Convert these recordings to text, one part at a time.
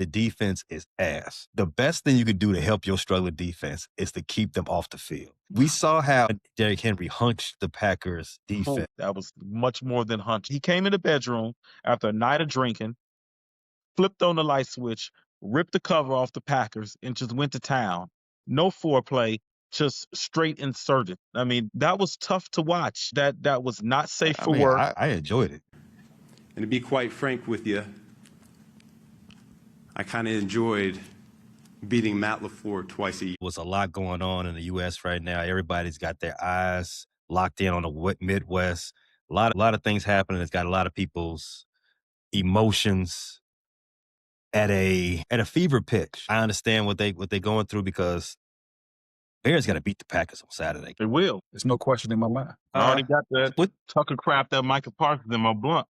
the defense is ass. The best thing you can do to help your struggling defense is to keep them off the field. We saw how Derrick Henry hunched the Packers defense. That was much more than hunch. He came in the bedroom after a night of drinking, flipped on the light switch, ripped the cover off the Packers, and just went to town. No foreplay, just straight inserted. I mean, that was tough to watch. That was not safe for work. I enjoyed it. And to be quite frank with you, I kind of enjoyed beating Matt LaFleur twice a year. Was a lot going on in the U.S. right now. Everybody's got their eyes locked in on the Midwest. A lot of things happening. It's got a lot of people's emotions at a fever pitch. I understand what they're going through because Bears got to beat the Packers on Saturday. It will. There's no question in my mind. I already got that Tucker crap that Micah Parsons in my blunt.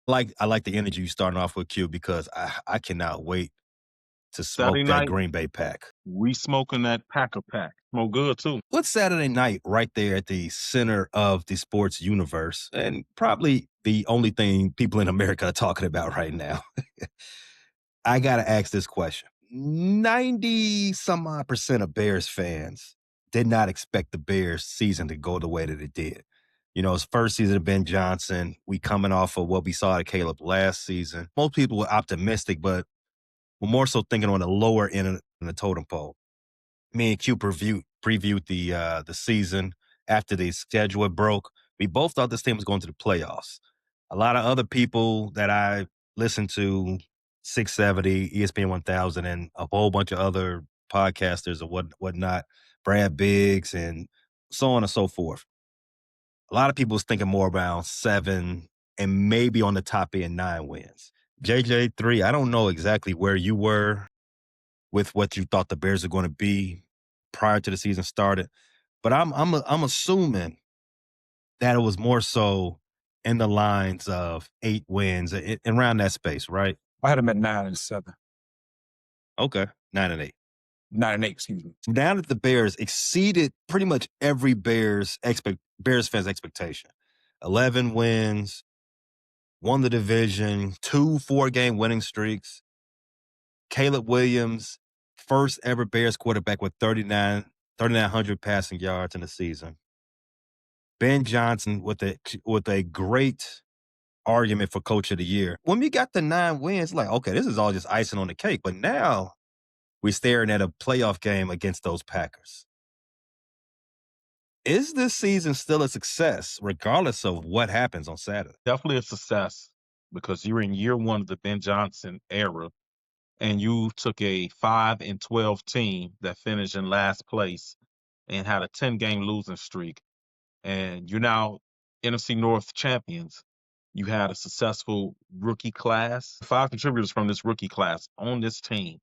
I like the energy you starting off with, Q, because I cannot wait to smoke Saturday that night, Green Bay pack. we smoking that Packer pack. Smoke good, too. What's Saturday night right there at the center of the sports universe and probably the only thing people in America are talking about right now? I got to ask this question. 90-some-odd% of Bears fans did not expect the Bears season to go the way that it did. You know, it's first season of Ben Johnson. We coming off of what we saw at Caleb last season. Most people were optimistic, but we're more so thinking on the lower end of the totem pole. Me and Q previewed the season after the schedule broke. We both thought this team was going to the playoffs. A lot of other people that I listened to, 670, ESPN 1000, and a whole bunch of other podcasters or whatnot, Brad Biggs, and so on and so forth. A lot of people was thinking more around 7 and maybe on the top end 9 wins. JJ3, I don't know exactly where you were with what you thought the Bears are going to be prior to the season started, but I'm assuming that it was more so in the lines of 8 wins around that space, right? I had them at 9 and 7. Okay, 9 and 8. 9 and 8, excuse me. Now that the Bears exceeded pretty much every Bears fans' expectation, 11 wins, won the division, 2 4-game winning streaks. Caleb Williams, first ever Bears quarterback with 3,900 passing yards in the season. Ben Johnson with a great argument for Coach of the Year. When we got the 9 wins, like, okay, this is all just icing on the cake. But now we're staring at a playoff game against those Packers. Is this season still a success, regardless of what happens on Saturday? Definitely a success because you're in year one of the Ben Johnson era, and you took a 5-12 team that finished in last place and had a 10-game losing streak, and you're now NFC North champions. You had a successful rookie class, 5 contributors from this rookie class on this team.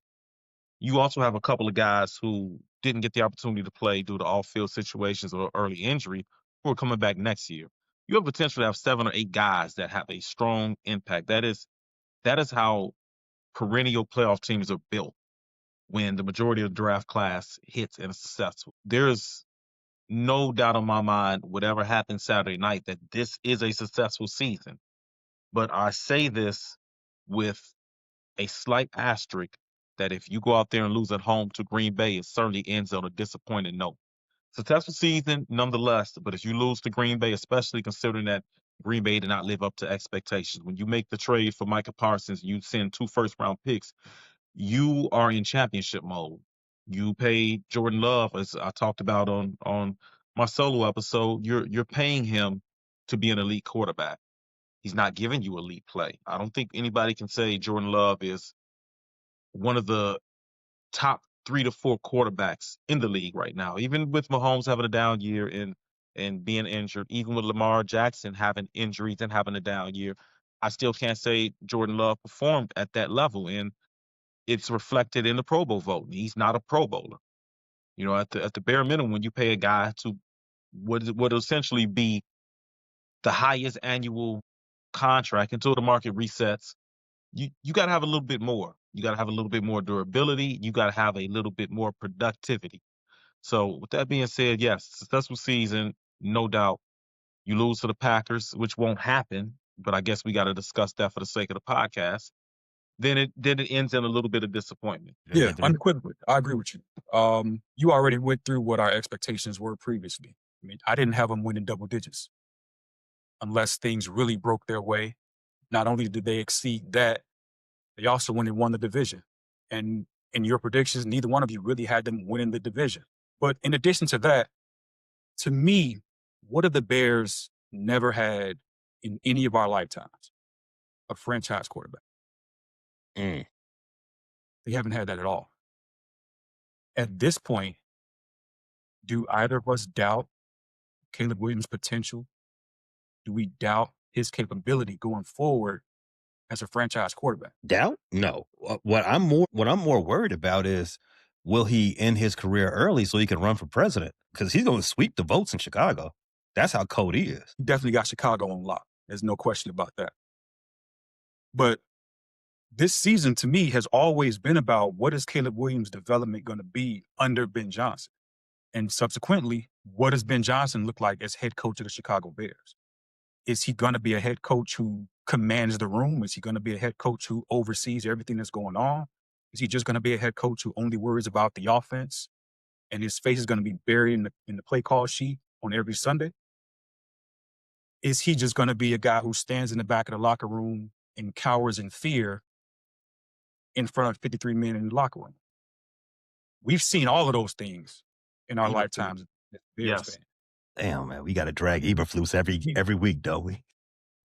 You also have a couple of guys who didn't get the opportunity to play due to off-field situations or early injury who are coming back next year. You have potential to have 7 or 8 guys that have a strong impact. That is how perennial playoff teams are built when the majority of the draft class hits and is successful. There's no doubt in my mind, whatever happens Saturday night, that this is a successful season. But I say this with a slight asterisk that if you go out there and lose at home to Green Bay, it certainly ends on a disappointing note. Successful season, nonetheless, but if you lose to Green Bay, especially considering that Green Bay did not live up to expectations, when you make the trade for Micah Parsons, you send 2 first-round picks, you are in championship mode. You paid Jordan Love, as I talked about on my solo episode, you're paying him to be an elite quarterback. He's not giving you elite play. I don't think anybody can say Jordan Love is one of the top 3 to 4 quarterbacks in the league right now. Even with Mahomes having a down year and being injured, even with Lamar Jackson having injuries and having a down year, I still can't say Jordan Love performed at that level. And it's reflected in the Pro Bowl vote. He's not a Pro Bowler. You know, at the bare minimum, when you pay a guy to would essentially be the highest annual contract until the market resets, you got to have a little bit more. You got to have a little bit more durability. You got to have a little bit more productivity. So with that being said, yes, successful season, no doubt. You lose to the Packers, which won't happen but I guess we got to discuss that for the sake of the podcast. Then it ends in a little bit of disappointment. Yeah, Anthony? unequivocally. I agree with you. You already went through what our expectations were previously. I mean, I didn't have them winning double digits unless things really broke their way. Not only did they exceed that, they also went and won the division. And in your predictions, neither one of you really had them winning the division. But in addition to that, to me, what have the Bears never had in any of our lifetimes? A franchise quarterback. Mm. They haven't had that at all. At this point, do either of us doubt Caleb Williams' potential? Do we doubt his capability going forward as a franchise quarterback? Doubt? No. What I'm more worried about is, will he end his career early so he can run for president? Because he's going to sweep the votes in Chicago. That's how cold he is. He definitely got Chicago on lock. There's no question about that. But this season, to me, has always been about what is Caleb Williams' development going to be under Ben Johnson? And subsequently, what does Ben Johnson look like as head coach of the Chicago Bears? Is he going to be a head coach who commands the room? Is he going to be a head coach who oversees everything that's going on? Is he just going to be a head coach who only worries about the offense and his face is going to be buried in the play call sheet on every Sunday? Is he just going to be a guy who stands in the back of the locker room and cowers in fear in front of 53 men in the locker room? We've seen all of those things in our Eberflus. lifetimes as Bears Yes. fans. Damn, man, we got to drag Eberflus every week, don't we?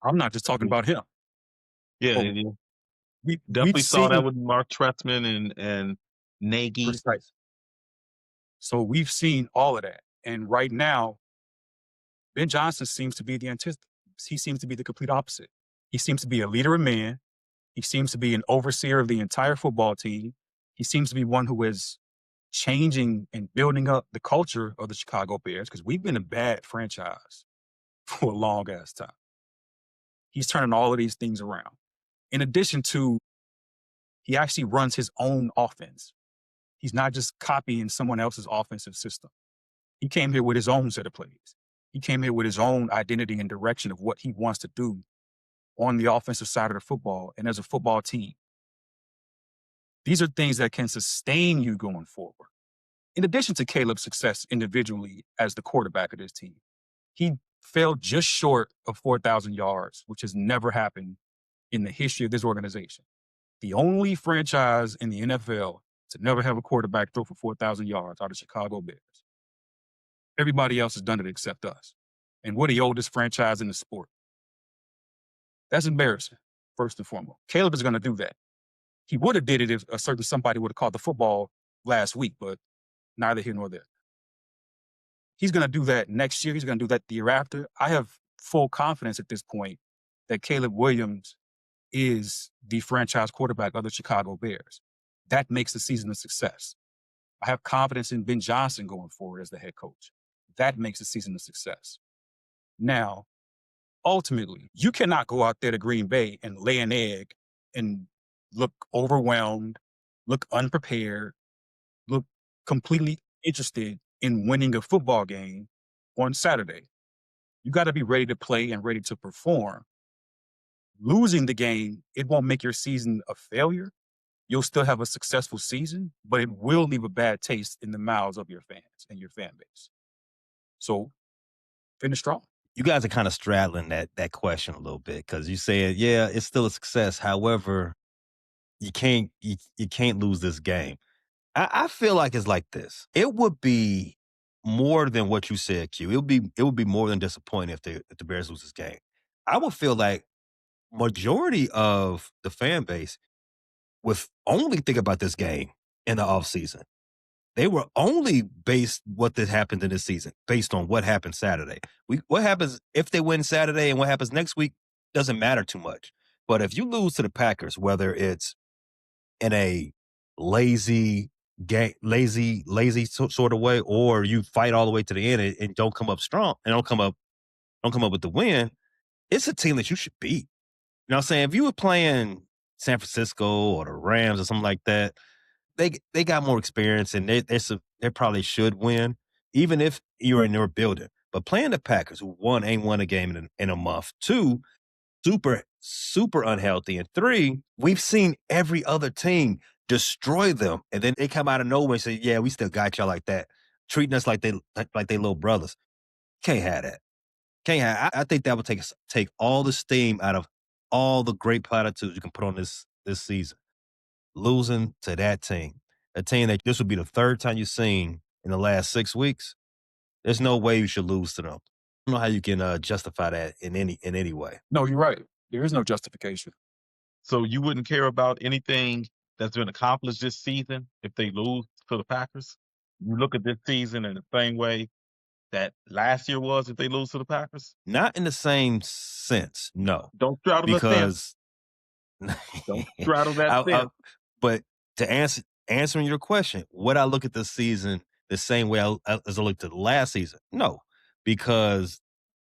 I'm not just talking about him. Yeah, Oh, yeah. We Definitely we've saw seen that with Mark Trestman and Nagy. precise. So we've seen all of that. And right now, Ben Johnson seems to be the antithesis. He seems to be the complete opposite. He seems to be a leader of men. He seems to be an overseer of the entire football team. He seems to be one who is changing and building up the culture of the Chicago Bears, because we've been a bad franchise for a long ass time. He's turning all of these things around. In addition to, he actually runs his own offense. He's not just copying someone else's offensive system. He came here with his own set of plays. He came here with his own identity and direction of what he wants to do on the offensive side of the football and as a football team. These are things that can sustain you going forward. In addition to Caleb's success individually as the quarterback of this team, he fell just short of 4,000 yards, which has never happened in the history of this organization. The only franchise in the NFL to never have a quarterback throw for 4,000 yards are the Chicago Bears. Everybody else has done it except us. And we're the oldest franchise in the sport. That's embarrassing, first and foremost. Caleb is going to do that. He would have did it if a certain somebody would have caught the football last week, but neither here nor there. He's going to do that next year. He's going to do that the year after. I have full confidence at this point that Caleb Williams is the franchise quarterback of the Chicago Bears. That makes the season a success. I have confidence in Ben Johnson going forward as the head coach. That makes the season a success. Now, ultimately, you cannot go out there to Green Bay and lay an egg and look overwhelmed, look unprepared, look completely interested in winning a football game on Saturday. You got to be ready to play and ready to perform. Losing the game, it won't make your season a failure. You'll still have a successful season, but it will leave a bad taste in the mouths of your fans and your fan base. So finish strong. You guys are kind of straddling that question a little bit, because you said, yeah, it's still a success. However, you can't lose this game. I feel like it's like this. It would be more than what you said, Q. It would be more than disappointing if the Bears lose this game. I would feel like majority of the fan base would only think about this game in the offseason. They were only based what that happened in this season based on what happened Saturday. What happens if they win Saturday and what happens next week doesn't matter too much. But if you lose to the Packers, whether it's in a lazy sort of way, or you fight all the way to the end and don't come up strong and don't come up with the win, it's a team that you should beat. You know what I'm saying? If you were playing San Francisco or the Rams or something like that, they got more experience and they probably should win, even if you're in their building. But playing the Packers, who ain't won a game in a month. Two, super unhealthy. And 3, we've seen every other team destroy them. And then they come out of nowhere and say, yeah, we still got y'all like that, treating us like they little brothers. Can't have that. Can't have. I think that would take all the steam out of all the great platitudes you can put on this season. Losing to that team, a team that this would be the 3rd time you've seen in the last 6 weeks. There's no way you should lose to them. I don't know how you can justify that in any way. No, you're right. There is no justification. So you wouldn't care about anything that's been accomplished this season if they lose to the Packers? You look at this season in the same way that last year was if they lose to the Packers? Not in the same sense, no. Don't straddle the fence. Because Don't straddle that fence. but to answering your question, would I look at this season the same way as I looked at the last season? No, because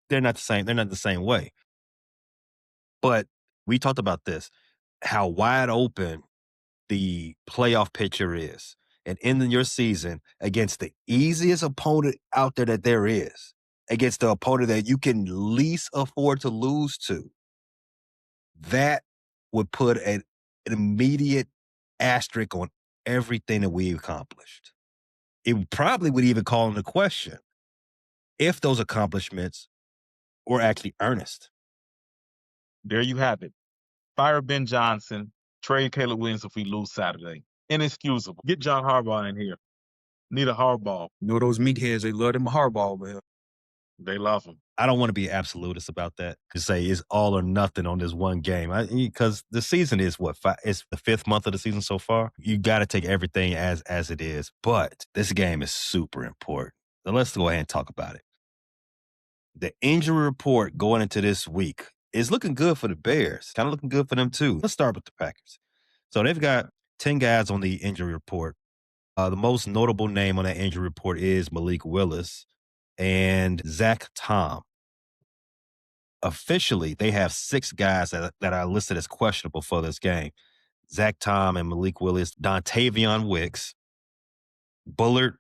they're not the same. They're not the same way. But we talked about this, how wide open the playoff picture is, and ending your season against the easiest opponent out there that there is, against the opponent that you can least afford to lose to, that would put an immediate asterisk on everything that we've accomplished. It probably would even call into question if those accomplishments were actually earnest. There you have it. Fire Ben Johnson, trade Caleb Williams if we lose Saturday. Inexcusable. Get John Harbaugh in here. Need a Harbaugh. You know those meatheads, they love them Harbaugh, man. They love him. I don't want to be absolutist about that, to say it's all or nothing on this one game. Because the season is it's the 5th month of the season so far. You got to take everything as it is. But this game is super important. So let's go ahead and talk about it. The injury report going into this week is looking good for the Bears. Kind of looking good for them too. Let's start with the Packers. So they've got 10 guys on the injury report. The most notable name on that injury report is Malik Willis and Zach Tom. Officially, they have 6 guys that are listed as questionable for this game. Zach Tom and Malik Willis, Dontavion Wicks, Bullard,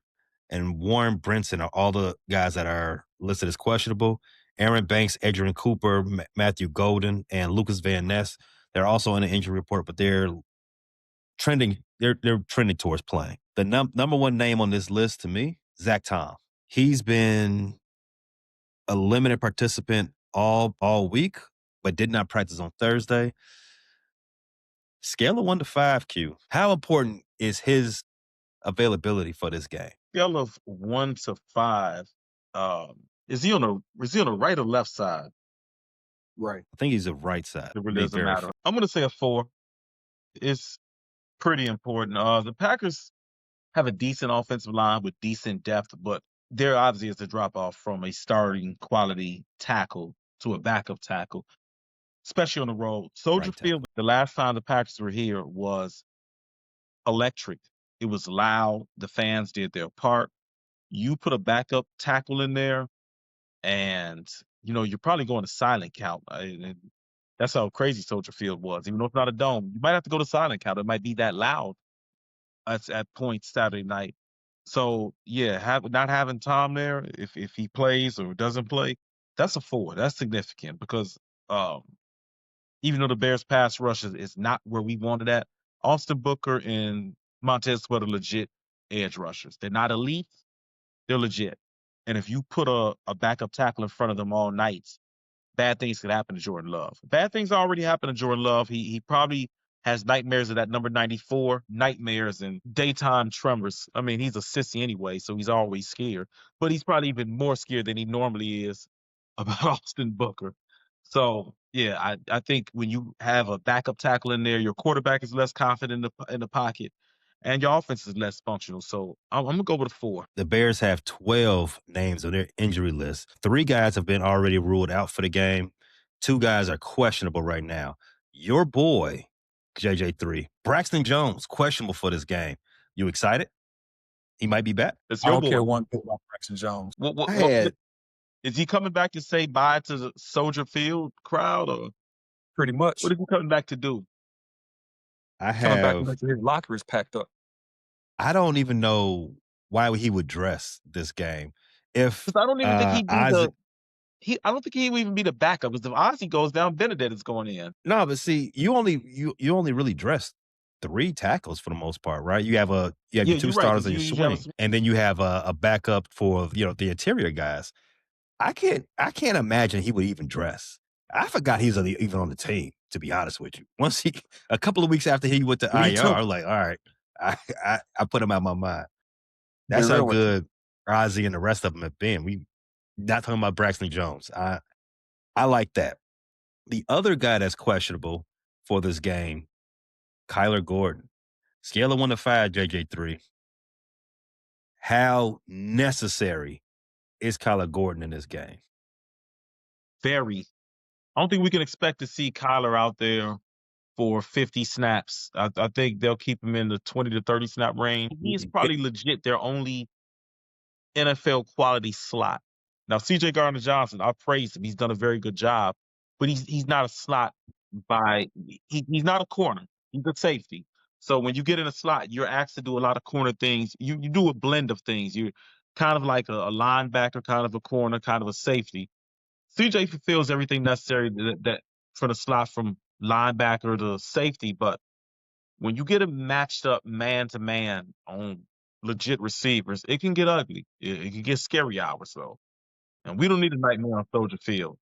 and Warren Brinson are all the guys that are listed as questionable. Aaron Banks, Adrian Cooper, Matthew Golden, and Lucas Van Ness, they're also in the injury report, but they're trending towards playing. The number one name on this list to me, Zach Tom. He's been a limited participant all week, but did not practice on Thursday. Scale of 1 to 5, Q. How important is his availability for this game? Scale of 1 to 5. Is he on the right or left side? Right. I think he's the right side. It really doesn't matter. I'm going to say a 4. It's pretty important. The Packers have a decent offensive line with decent depth, but there obviously is a drop-off from a starting quality tackle to a backup tackle, especially on the road. Soldier Field, the last time the Packers were here was electric. It was loud. The fans did their part. You put a backup tackle in there, and you're probably going to silent count. And that's how crazy Soldier Field was. Even though it's not a dome, you might have to go to silent count. It might be that loud at points Saturday night. So yeah, not having Tom there, if he plays or doesn't play, that's a 4. That's significant because even though the Bears pass rush is not where we wanted at, Austin Booker and Montez Sweat are legit edge rushers. They're not elite, they're legit. And if you put a backup tackle in front of them all night, bad things could happen to Jordan Love. Bad things already happened to Jordan Love. He probably has nightmares of that number 94, nightmares and daytime tremors. I mean, he's a sissy anyway, so he's always scared. But he's probably even more scared than he normally is about Austin Booker. So, yeah, I think when you have a backup tackle in there, your quarterback is less confident in the pocket, and your offense is less functional. So I'm going to go with a 4. The Bears have 12 names on their injury list. 3 guys have been already ruled out for the game. 2 guys are questionable right now. Your boy, JJ3, Braxton Jones, questionable for this game. You excited? He might be back. It's I your don't boy. care one bit about Braxton Jones. Is he coming back to say bye to the Soldier Field crowd, or Pretty much. what is he coming back to do? Coming back to his locker is packed up. I don't even know why he would dress this game. If I don't even think he'd be I don't think he would even be the backup because if Ozzie goes down, Benedict is going in. No, but see, you only really dress 3 tackles for the most part, right? You have your Yeah, 2 you're right, starters 'cause and your you have a swing, and then you have a backup for, the interior guys. I can't imagine he would even dress. I forgot he's even on the team, to be honest with you. A couple of weeks after he went to Me IR, too. I was like, all right, I put him out of my mind. Be That's how real with you. good Ozzie and the rest of them have been. We not talking about Braxton Jones. I like that. The other guy that's questionable for this game, Kyler Gordon. Scale of 1 to 5, JJ3. How necessary is Kyler Gordon in this game? very. I don't think we can expect to see Kyler out there for 50 snaps. I think they'll keep him in the 20 to 30 snap range. He's probably legit their only NFL quality slot. Now, CJ Gardner-Johnson, I praise him. He's done a very good job, but he's not a slot he's not a corner. He's a safety. So when you get in a slot, you're asked to do a lot of corner things. You do a blend of things. You're kind of like a linebacker, kind of a corner, kind of a safety. CJ fulfills everything necessary that for the slot from linebacker to safety, but when you get him matched up man to man on legit receivers, it can get ugly. It can get scary hours though. And we don't need a nightmare on Soldier Field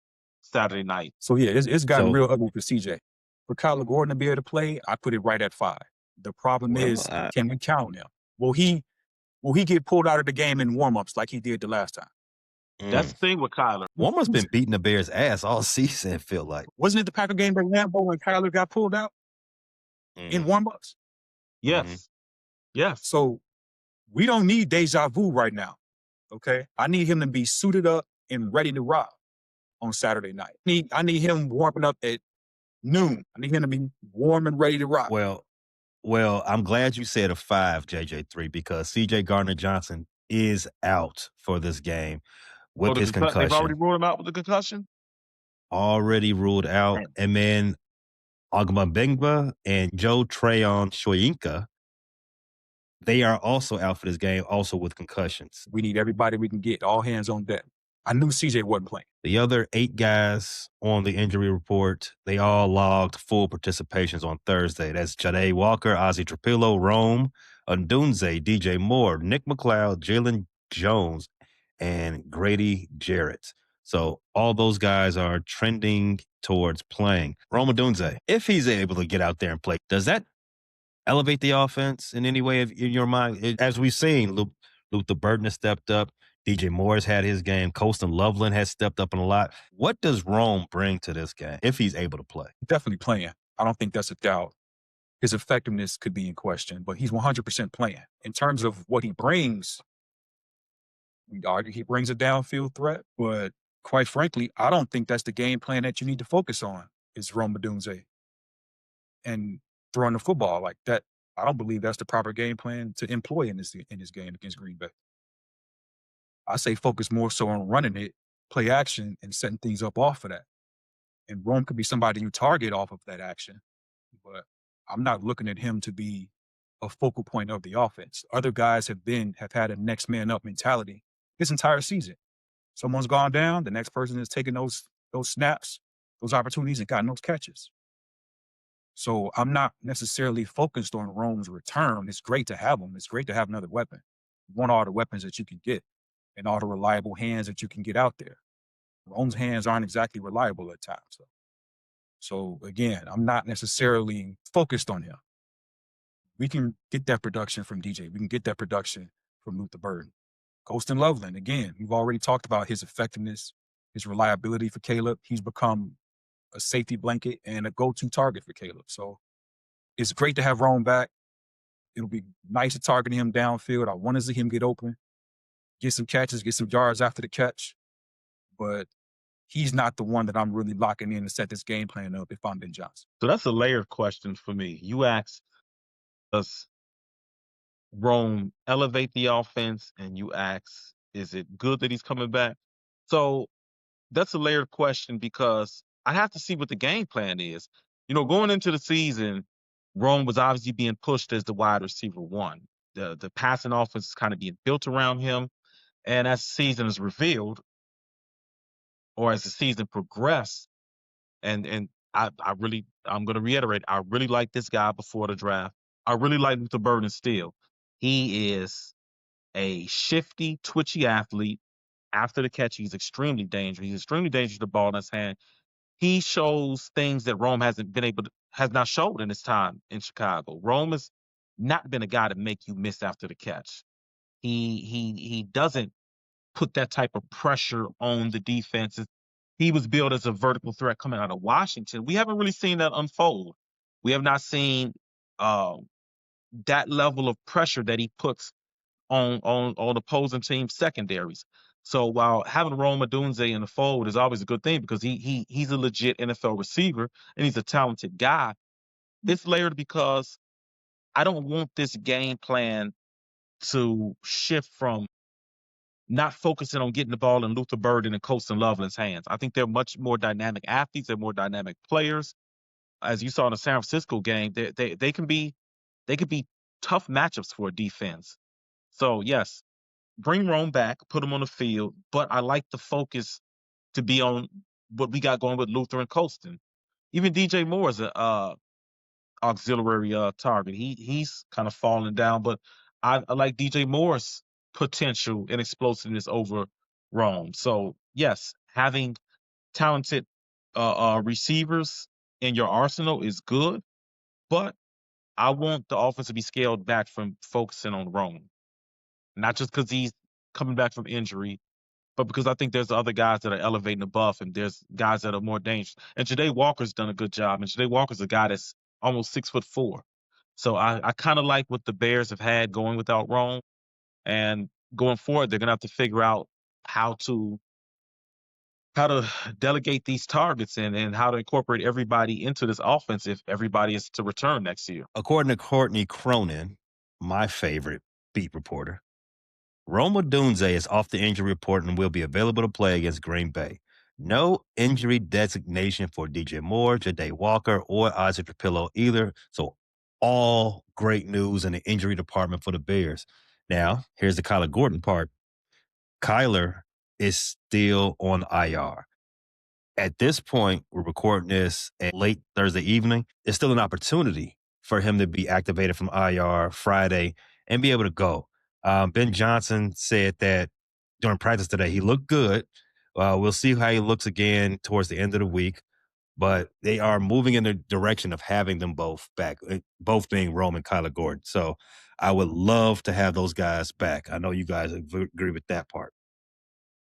Saturday night. So yeah, it's gotten So- real ugly for CJ. For Kyler Gordon to be able to play, I put it right at 5. The problem Well, is, can we count on him? Will he get pulled out of the game in warmups like he did the last time? That's the thing with Kyler. Warmer's been beating the Bears' ass all season, it feel like. Wasn't it the Packer game at Lambeau when Kyler got pulled out in warmups? Yes. Yes. So we don't need deja vu right now. Okay, I need him to be suited up and ready to rock on Saturday night. I need him warming up at noon. I need him to be warm and ready to rock. Well, I'm glad you said a 5, JJ3, because CJ Gardner-Johnson is out for this game with his They've already concussion. ruled him out with the concussion? Already ruled out. Damn. And then Ogbongbengba and Joe Trayon Shoyinka, they are also out for this game, also with concussions. We need everybody we can get, all hands on deck. I knew CJ wasn't playing. The other 8 guys on the injury report, they all logged full participations on Thursday. That's Jade Walker, Ozzie Trapillo, Rome, Ndunze, DJ Moore, Nick McLeod, Jalen Jones, and Grady Jarrett. So all those guys are trending towards playing. Rome Ndunze, if he's able to get out there and play, does that elevate the offense in any way in your mind? As we've seen, Luther Burton has stepped up. DJ Moore has had his game. Colston Loveland has stepped up in a lot. What does Rome bring to this game if he's able to play? Definitely playing. I don't think that's a doubt. His effectiveness could be in question, but he's 100% playing. In terms of what he brings, we'd argue he brings a downfield threat, but quite frankly, I don't think that's the game plan that you need to focus on is Rome Odunze and throwing the football like that. I don't believe that's the proper game plan to employ in this game against Green Bay. I say focus more so on running it, play action, and setting things up off of that. And Rome could be somebody you target off of that action, but I'm not looking at him to be a focal point of the offense. Other guys have had a next man up mentality this entire season. Someone's gone down, the next person is taking those snaps, those opportunities, and gotten those catches. So I'm not necessarily focused on Rome's return. It's great to have him. It's great to have another weapon. You want all the weapons that you can get and all the reliable hands that you can get out there. Rome's hands aren't exactly reliable at times. So again, I'm not necessarily focused on him. We can get that production from DJ. We can get that production from Luther Burton. Colston Loveland, again, we've already talked about his effectiveness, his reliability for Caleb. He's become a safety blanket and a go-to target for Caleb. So it's great to have Rome back. It'll be nice to target him downfield. I want to see him get open, get some catches, get some yards after the catch. But he's not the one that I'm really locking in to set this game plan up if I'm Ben Johnson. So that's a layered question for me. You asked, does Rome elevate the offense? And you ask, is it good that he's coming back? So that's a layered question because I have to see what the game plan is. Going into the season, Rome was obviously being pushed as the wide receiver 1. The passing offense is kind of being built around him. And as the season is revealed, or as the season progressed, and I'm going to reiterate, I really liked this guy before the draft. I really like Luther Burden still. He is a shifty, twitchy athlete. After the catch, he's extremely dangerous. He's extremely dangerous with the ball in his hand. He shows things that Rome has not showed in his time in Chicago. Rome has not been a guy to make you miss after the catch. He doesn't put that type of pressure on the defenses. He was billed as a vertical threat coming out of Washington. We haven't really seen that unfold. We have not seen that level of pressure that he puts on opposing team secondaries. So while having Rome Odunze in the fold is always a good thing because he's a legit NFL receiver and he's a talented guy, it's layered because I don't want this game plan to shift from not focusing on getting the ball in Luther Burden and Colston Loveland's hands. I think they're much more dynamic athletes. They're more dynamic players. As you saw in the San Francisco game, they can be tough matchups for a defense. So yes, bring Rome back, put him on the field, but I like the focus to be on what we got going with Luther and Colston. Even DJ Moore is a auxiliary target. He's kind of falling down, but I like DJ Moore's potential and explosiveness over Rome. So yes, having talented receivers in your arsenal is good, but I want the offense to be scaled back from focusing on Rome. Not just because he's coming back from injury, but because I think there's other guys that are elevating above him. There's guys that are more dangerous. And Ja'Day Walker's done a good job. And Ja'Day Walker's a guy that's almost 6'4". So I kind of like what the Bears have had going without Rome. And going forward, they're going to have to figure out how to delegate these targets and how to incorporate everybody into this offense if everybody is to return next year. According to Courtney Cronin, my favorite beat reporter, Rome Odunze is off the injury report and will be available to play against Green Bay. No injury designation for DJ Moore, Ja'Day Walker, or Isaac Trapillo either. So all great news in the injury department for the Bears. Now, here's the Kyler Gordon part. Kyler is still on IR. At this point, we're recording this at late Thursday evening. It's still an opportunity for him to be activated from IR Friday and be able to go. Ben Johnson said that during practice today, he looked good. We'll see how he looks again towards the end of the week, but they are moving in the direction of having them both back, both being Rome and Kyler Gordon. So I would love to have those guys back. I know you guys agree with that part.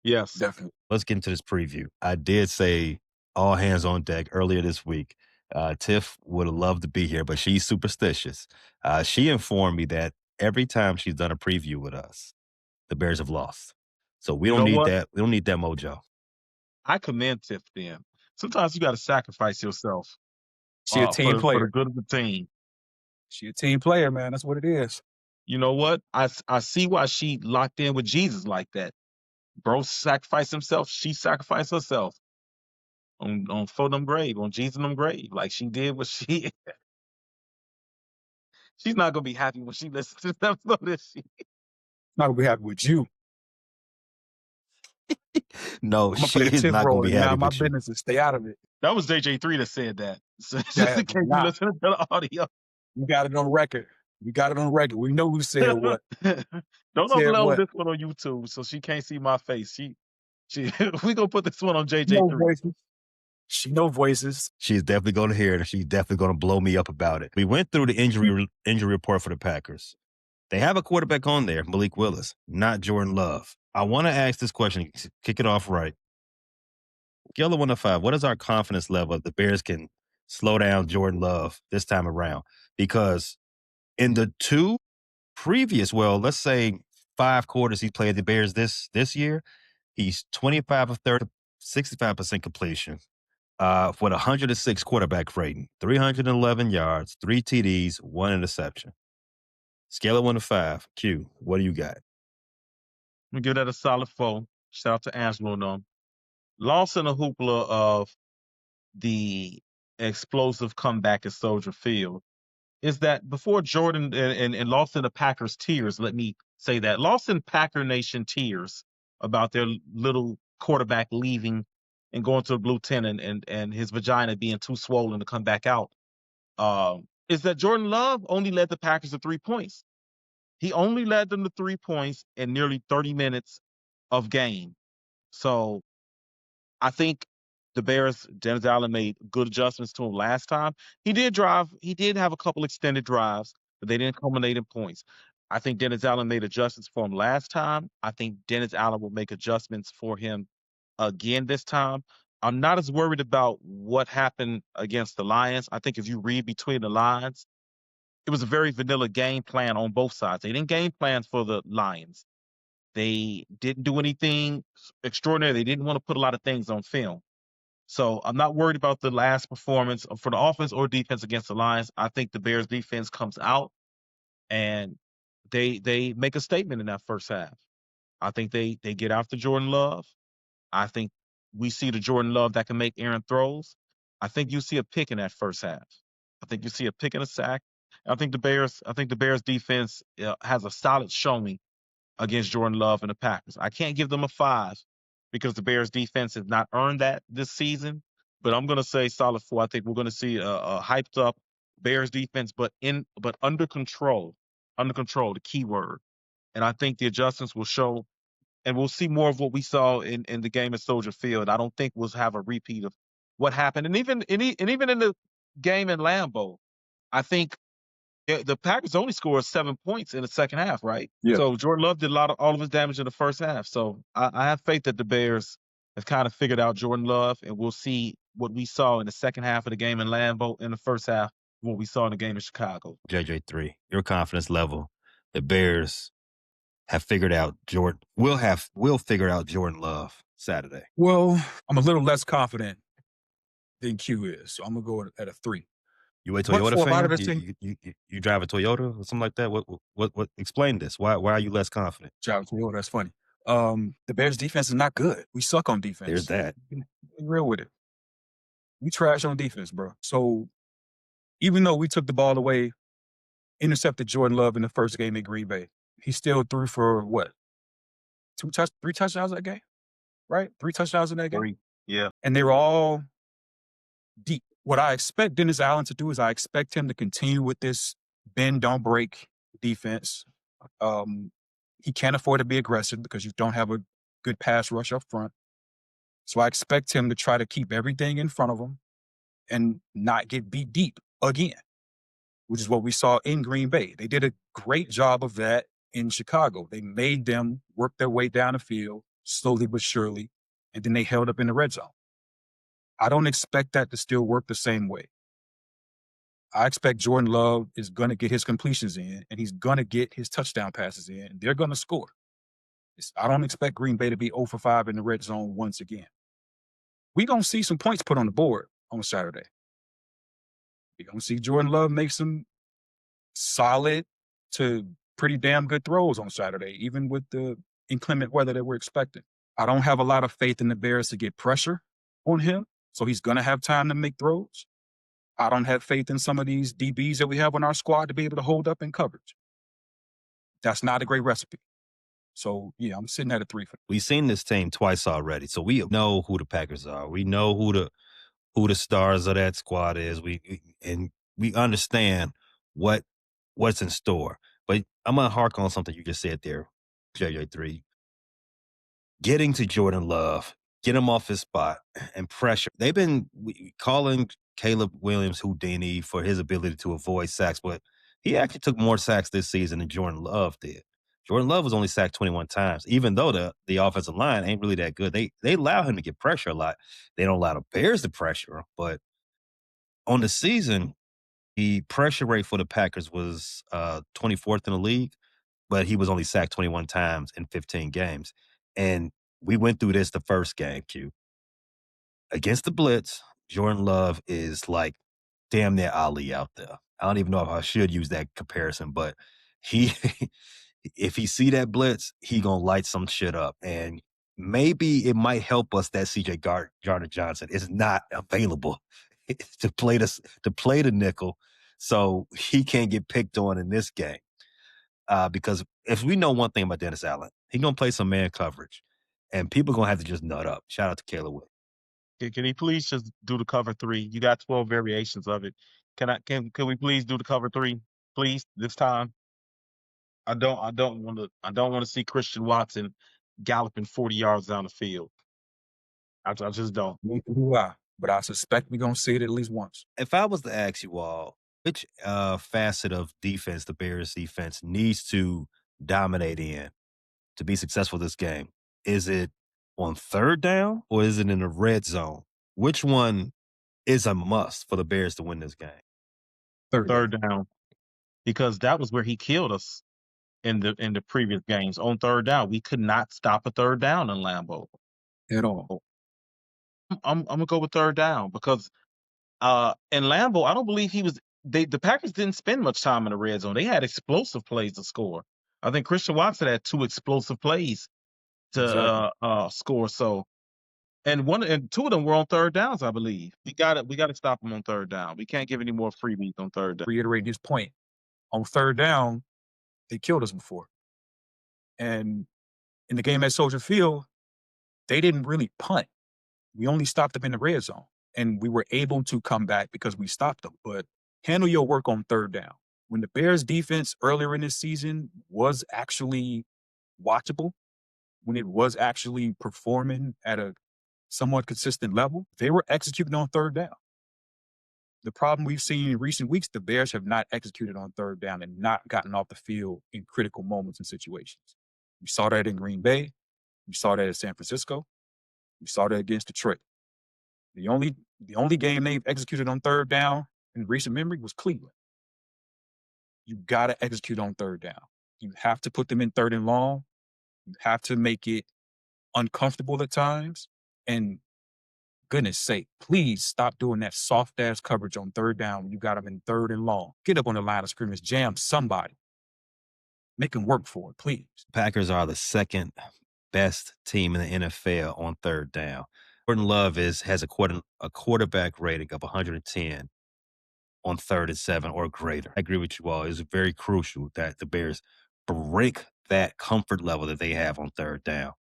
Yes. Definitely. Let's get into this preview. I did say all hands on deck earlier this week. Tiff would have loved to be here, but she's superstitious. She informed me that every time she's done a preview with us, the Bears have lost. So we don't need that. We don't need that mojo. I commend Tiff then. Sometimes you got to sacrifice yourself. She a team player. For the good of the team. She a team player, man. That's what it is. You know what? I see why she locked in with Jesus like that. Bro sacrificed himself. She sacrificed herself on for them grave, on Jesus them grave. Like she did what she. She's not gonna be happy when she listens to them. So this she. Not gonna be happy with you. No, she is not going to be happy my with you. business is stay out of it. That was JJ3 that said that. So just Yeah, in case you listen to the audio. You got it on record. We got it on record. We know who said what. Don't Said upload what? this one on YouTube so she can't see my face. She we gonna put this one on No JJ3. voices. She know voices. She's definitely going to hear it, and she's definitely going to blow me up about it. We went through the injury report for the Packers. They have a quarterback on there, Malik Willis, not Jordan Love. I want to ask this question, kick it off right. Scale of 1 to 5, what is our confidence level the Bears can slow down Jordan Love this time around? Because in the two previous, let's say 5 quarters he played the Bears this year, he's 25 of 30, 65% completion with 106 quarterback rating, 311 yards, 3 TDs, 1 interception. Scale of 1 to 5. Q, what do you got? I'm gonna give that a solid 4. Shout out to Angelo and them. Lost in the hoopla of the explosive comeback at Soldier Field is that before Jordan and lost in the Packers tears, let me say that, lost in Packer Nation tears about their little quarterback leaving and going to the blue tent and his vagina being too swollen to come back out, is that Jordan Love only led the Packers to 3 points. He only led them to 3 points in nearly 30 minutes of game. So I think the Bears, Dennis Allen made good adjustments to him last time. He did have a couple extended drives, but they didn't culminate in points. I think Dennis Allen made adjustments for him last time. I think Dennis Allen will make adjustments for him again this time. I'm not as worried about what happened against the Lions. I think if you read between the lines, it was a very vanilla game plan on both sides. They didn't game plan for the Lions. They didn't do anything extraordinary. They didn't want to put a lot of things on film. So I'm not worried about the last performance for the offense or defense against the Lions. I think the Bears defense comes out and they make a statement in that first half. I think they get after Jordan Love. I think we see the Jordan Love that can make errant throws. I think you see a pick in that first half. I think you see a pick and a sack. I think the Bears defense has a solid showing against Jordan Love and the Packers. I can't give them a 5 because the Bears defense has not earned that this season, but I'm going to say solid 4. I think we're going to see a hyped up Bears defense, but under control. Under control, the key word. And I think the adjustments will show, and we'll see more of what we saw in the game at Soldier Field. I don't think we'll have a repeat of what happened. And even in the game in Lambeau, I think the Packers only scored 7 points in the second half, right? Yeah. So Jordan Love did all of his damage in the first half. So I have faith that the Bears have kind of figured out Jordan Love, and we'll see what we saw in the second half of the game in Lambeau in the first half, what we saw in the game in Chicago. JJ3, your confidence level, the Bears have figured out Jordan. We'll figure out Jordan Love Saturday. Well, I'm a little less confident than Q is, so I'm gonna go at a 3. You a But for Toyota a lot of fan? this thing- You drive a Toyota or something like that? What? Explain this. Why are you less confident? Travis Toyota, that's funny. The Bears defense is not good. We suck on defense. There's that. Be real with it. We trash on defense, bro. So even though we took the ball away, intercepted Jordan Love in the first game in Green Bay, he still threw for what? 3 touchdowns that game, right? 3 touchdowns in that game. 3, yeah. And they were all deep. What I expect Dennis Allen to do is I expect him to continue with this bend, don't break defense. He can't afford to be aggressive because you don't have a good pass rush up front. So I expect him to try to keep everything in front of him and not get beat deep again, which is what we saw in Green Bay. They did a great job of that in Chicago. They made them work their way down the field slowly but surely, and then they held up in the red zone. I don't expect that to still work the same way. I expect Jordan Love is going to get his completions in, and he's going to get his touchdown passes in, and they're going to score. I don't expect Green Bay to be 0 for 5 in the red zone once again. We're going to see some points put on the board on Saturday. We're going to see Jordan Love make some solid to pretty damn good throws on Saturday, even with the inclement weather that we're expecting. I don't have a lot of faith in the Bears to get pressure on him, so he's going to have time to make throws. I don't have faith in some of these DBs that we have on our squad to be able to hold up in coverage. That's not a great recipe. So, yeah, I'm sitting at a 3 for. We've seen this team twice already, so we know who the Packers are. We know who the stars of that squad is. We understand what's in store. But I'm gonna hark on something you just said there, JJ3. Getting to Jordan Love, get him off his spot and pressure. They've been calling Caleb Williams Houdini for his ability to avoid sacks, but he actually took more sacks this season than Jordan Love did. Jordan Love was only sacked 21 times, even though the offensive line ain't really that good. They allow him to get pressure a lot. They don't allow the Bears to pressure him, but on the season, the pressure rate for the Packers was 24th in the league, but he was only sacked 21 times in 15 games. And we went through this the first game, Q. Against the blitz, Jordan Love is like damn near Ali out there. I don't even know if I should use that comparison, but if he see that blitz, he gonna light some shit up. And maybe it might help us that CJ Gardner-Johnson is not available to play the nickel, so he can't get picked on in this game. Because if we know one thing about Dennis Allen, he's gonna play some man coverage, and people are gonna have to just nut up. Shout out to Caleb Williams. Can he please just do the cover 3? You got 12 variations of it. Can we please do the cover 3, please, this time? I don't wanna see Christian Watson galloping 40 yards down the field. I just don't. Neither do I, but I suspect we're gonna see it at least once. If I was to ask you all, which facet of defense the Bears defense needs to dominate in to be successful this game? Is it on third down or is it in the red zone? Which one is a must for the Bears to win this game? Third down. Third down, because that was where he killed us in the previous games. On third down, we could not stop a third down in Lambeau. At all. I'm gonna go with third down because in Lambeau, I don't believe the Packers didn't spend much time in the red zone. They had explosive plays to score. I think Christian Watson had 2 explosive plays to Exactly. score. So, and 2 of them were on third downs, I believe. We gotta stop them on third down. We can't give any more freebies on third down. Reiterate this point. On third down, they killed us before. And in the game at Soldier Field, they didn't really punt. We only stopped them in the red zone. And we were able to come back because we stopped them. But handle your work on third down. When the Bears defense earlier in this season was actually watchable, when it was actually performing at a somewhat consistent level, they were executing on third down. The problem we've seen in recent weeks, the Bears have not executed on third down and not gotten off the field in critical moments and situations. We saw that in Green Bay. We saw that at San Francisco. We saw that against Detroit. The only game they've executed on third down in recent memory was Cleveland. You got to execute on third down. You have to put them in third and long. You have to make it uncomfortable at times. And goodness sake, please stop doing that soft ass coverage on third down when you got them in third and long. Get up on the line of scrimmage, jam somebody. Make them work for it, please. Packers are the second best team in the NFL on third down. Jordan Love has a quarterback rating of 110 on 3rd and 7 or greater. I agree with you all. It's very crucial that the Bears break that comfort level that they have on third down.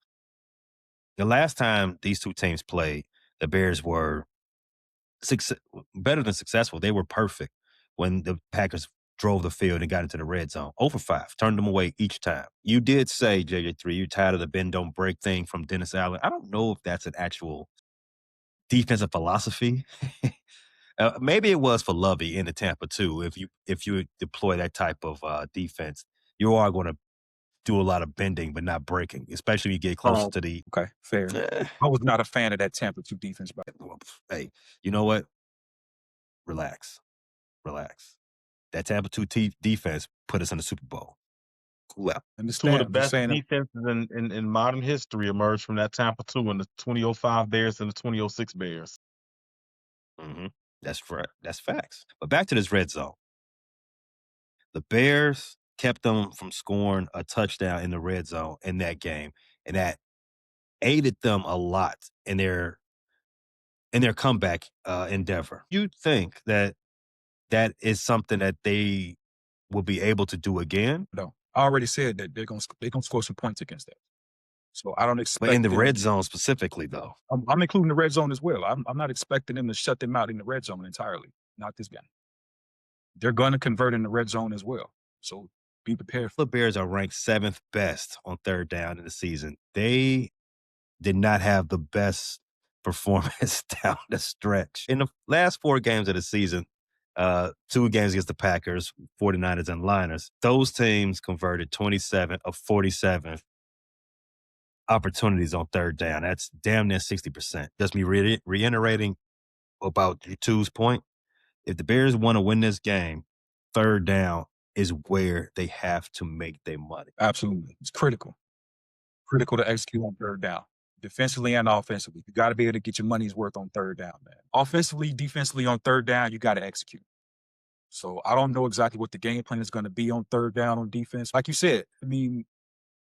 The last time these two teams played, the Bears were better than successful. They were perfect when the Packers drove the field and got into the red zone. 0 for 5, turned them away each time. You did say, JJ3, you're tired of the bend don't break thing from Dennis Allen. I don't know if that's an actual defensive philosophy. Maybe it was for Lovey in the Tampa too. If you deploy that type of defense, you are going to do a lot of bending but not breaking, especially when you get closer to the. Okay, fair. I was not a fan of that Tampa 2 defense. Hey, you know what? Relax. That Tampa 2 defense put us in the Super Bowl. Cool out. Two of the best defenses in modern history emerged from that Tampa 2 and the 2005 Bears and the 2006 Bears. Mm-hmm. That's facts. But back to this red zone. The Bears kept them from scoring a touchdown in the red zone in that game, and that aided them a lot in their comeback endeavor. You think that is something that they will be able to do again? No, I already said that they're gonna score some points against that. So I don't expect. But in the red zone specifically, though, I'm including the red zone as well. I'm not expecting them to shut them out in the red zone entirely. Not this game. They're going to convert in the red zone as well. So be prepared. The Bears are ranked 7th best on third down in the season. They did not have the best performance down the stretch. In the last 4 games of the season, 2 games against the Packers, 49ers and Liners, those teams converted 27 of 47 opportunities on third down. That's damn near 60%. Just me reiterating about Tu's point. If the Bears want to win this game, third down is where they have to make their money. Absolutely. It's critical. Critical to execute on third down. Defensively and offensively. You got to be able to get your money's worth on third down, man. Offensively, defensively on third down, you got to execute. So I don't know exactly what the game plan is going to be on third down on defense. Like you said, I mean,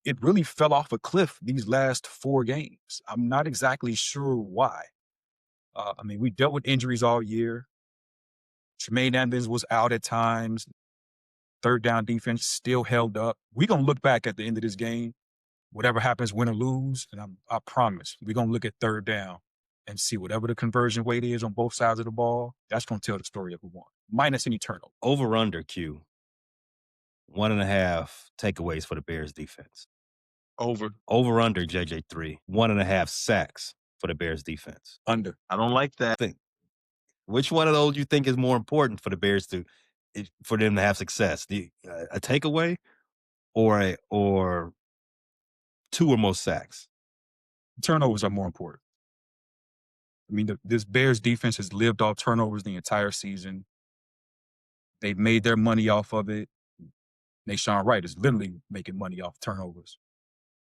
it really fell off a cliff these last 4 games. I'm not exactly sure why. I mean, we dealt with injuries all year. Tremaine Edmonds was out at times. Third down defense still held up. We're going to look back at the end of this game, whatever happens, win or lose, and I promise, we're going to look at third down and see whatever the conversion rate is on both sides of the ball. That's going to tell the story of who won, minus any turnover. Over under Q. 1.5 takeaways for the Bears defense. Over. Over under JJ3. 1.5 sacks for the Bears defense. Under. I don't like that. Which one of those you think is more important for the Bears for them to have success? A takeaway or 2 or more sacks? Turnovers are more important. I mean, this Bears defense has lived off turnovers the entire season. They've made their money off of it. Nahshon Wright is literally making money off turnovers.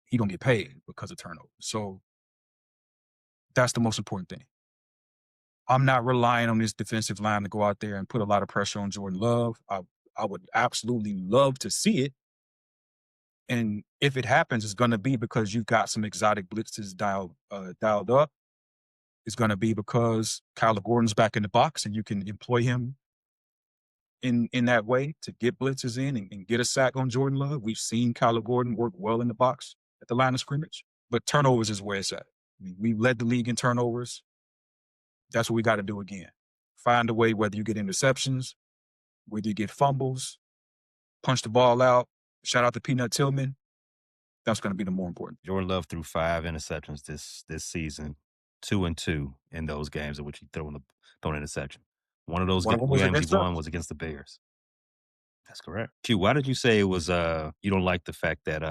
He don't get paid because of turnovers. So that's the most important thing. I'm not relying on this defensive line to go out there and put a lot of pressure on Jordan Love. I would absolutely love to see it. And if it happens, it's going to be because you've got some exotic blitzes dialed up. It's going to be because Kyler Gordon's back in the box and you can employ him in that way to get blitzes in and get a sack on Jordan Love. We've seen Kyler Gordon work well in the box at the line of scrimmage, but turnovers is where it's at. I mean, we've led the league in turnovers. That's what we got to do again. Find a way, whether you get interceptions, whether you get fumbles, punch the ball out. Shout out to Peanut Tillman. That's going to be the more important. Jordan Love threw 5 interceptions this season, 2-2 in those games in which he threw an interception. One of those games he won was against the Bears. That's correct. Q, why did you say it was you don't like the fact that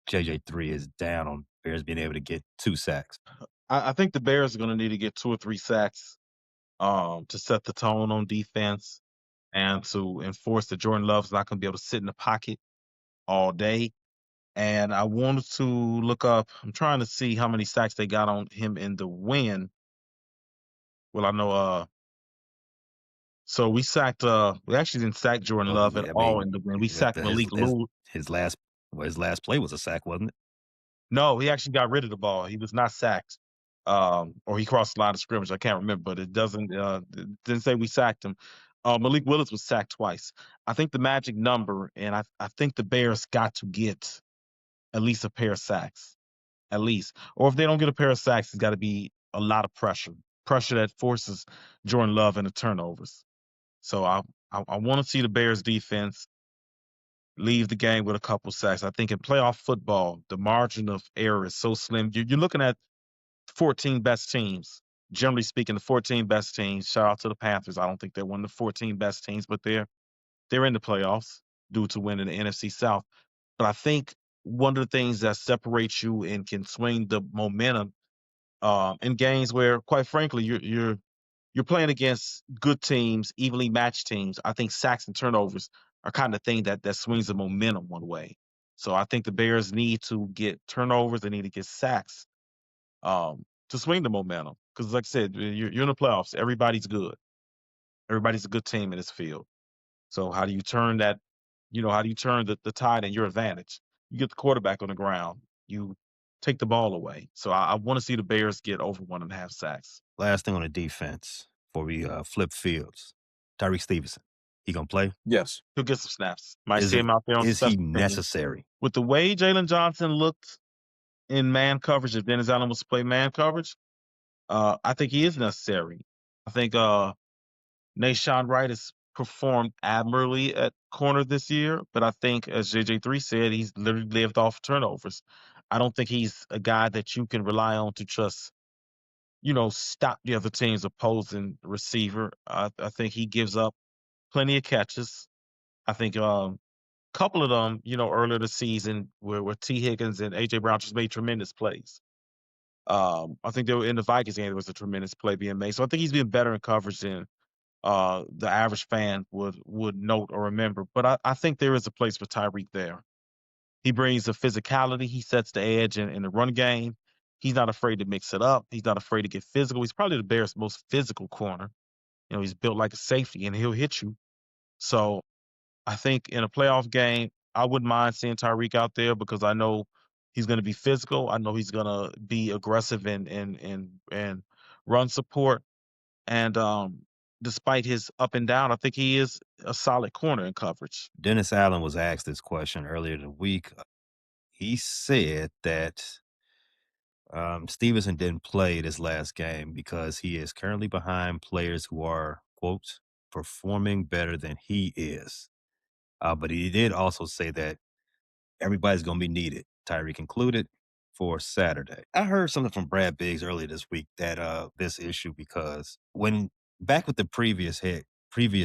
JJ3 is down on Bears being able to get 2 sacks? I think the Bears are going to need to get 2 or 3 sacks to set the tone on defense and to enforce that Jordan Love's not going to be able to sit in the pocket all day. And I wanted to look up, I'm trying to see how many sacks they got on him in the win. Well, I know, so we actually didn't sack Jordan Love at all in the win. We sacked Malik Lewis. His last play was a sack, wasn't it? No, he actually got rid of the ball. He was not sacked. Or he crossed the line of scrimmage. I can't remember, but it didn't say we sacked him. Malik Willis was sacked twice. I think the magic number, and I think the Bears got to get at least a pair of sacks, at least. Or if they don't get a pair of sacks, it's got to be a lot of pressure that forces Jordan Love into turnovers. So I want to see the Bears defense leave the game with a couple sacks. I think in playoff football, the margin of error is so slim. You're looking at 14 best teams. Generally speaking, the 14 best teams. Shout out to the Panthers. I don't think they're one of the 14 best teams, but they're in the playoffs due to winning the NFC South. But I think one of the things that separates you and can swing the momentum in games where, quite frankly, you're playing against good teams, evenly matched teams. I think sacks and turnovers are kind of thing that swings the momentum one way. So I think the Bears need to get turnovers. They need to get sacks to swing the momentum. Because like I said, you're in the playoffs. Everybody's good. Everybody's a good team in this field. So how do you turn that, how do you turn the tide in your advantage? You get the quarterback on the ground. You take the ball away. So I want to see the Bears get over 1.5 sacks. Last thing on the defense before we flip fields. Tyrique Stevenson. He going to play? Yes. He'll get some snaps. Might see him out there on Is he necessary? With the way Jalen Johnson looked in man coverage, if Dennis Allen was to play man coverage, I think he is necessary. I think Nahshon Wright has performed admirably at corner this year, but I think, as JJ3 said, he's literally lived off turnovers. I don't think he's a guy that you can rely on to just, stop the other team's opposing receiver. I think he gives up plenty of catches. I think couple of them, earlier this season where T. Higgins and A.J. Brown just made tremendous plays. I think they were in the Vikings game. There was a tremendous play being made. So I think he's been better in coverage than the average fan would note or remember. But I think there is a place for Tyrique there. He brings the physicality. He sets the edge in the run game. He's not afraid to mix it up. He's not afraid to get physical. He's probably the Bears' most physical corner. He's built like a safety, and he'll hit you. So I think in a playoff game, I wouldn't mind seeing Tyrique out there because I know he's going to be physical. I know he's going to be aggressive and run support. And despite his up and down, I think he is a solid corner in coverage. Dennis Allen was asked this question earlier in the week. He said that Stevenson didn't play this last game because he is currently behind players who are, quote, performing better than he is. But he did also say that everybody's going to be needed, Tyreek included, for Saturday. I heard something from Brad Biggs earlier this week that this issue because when back with the previous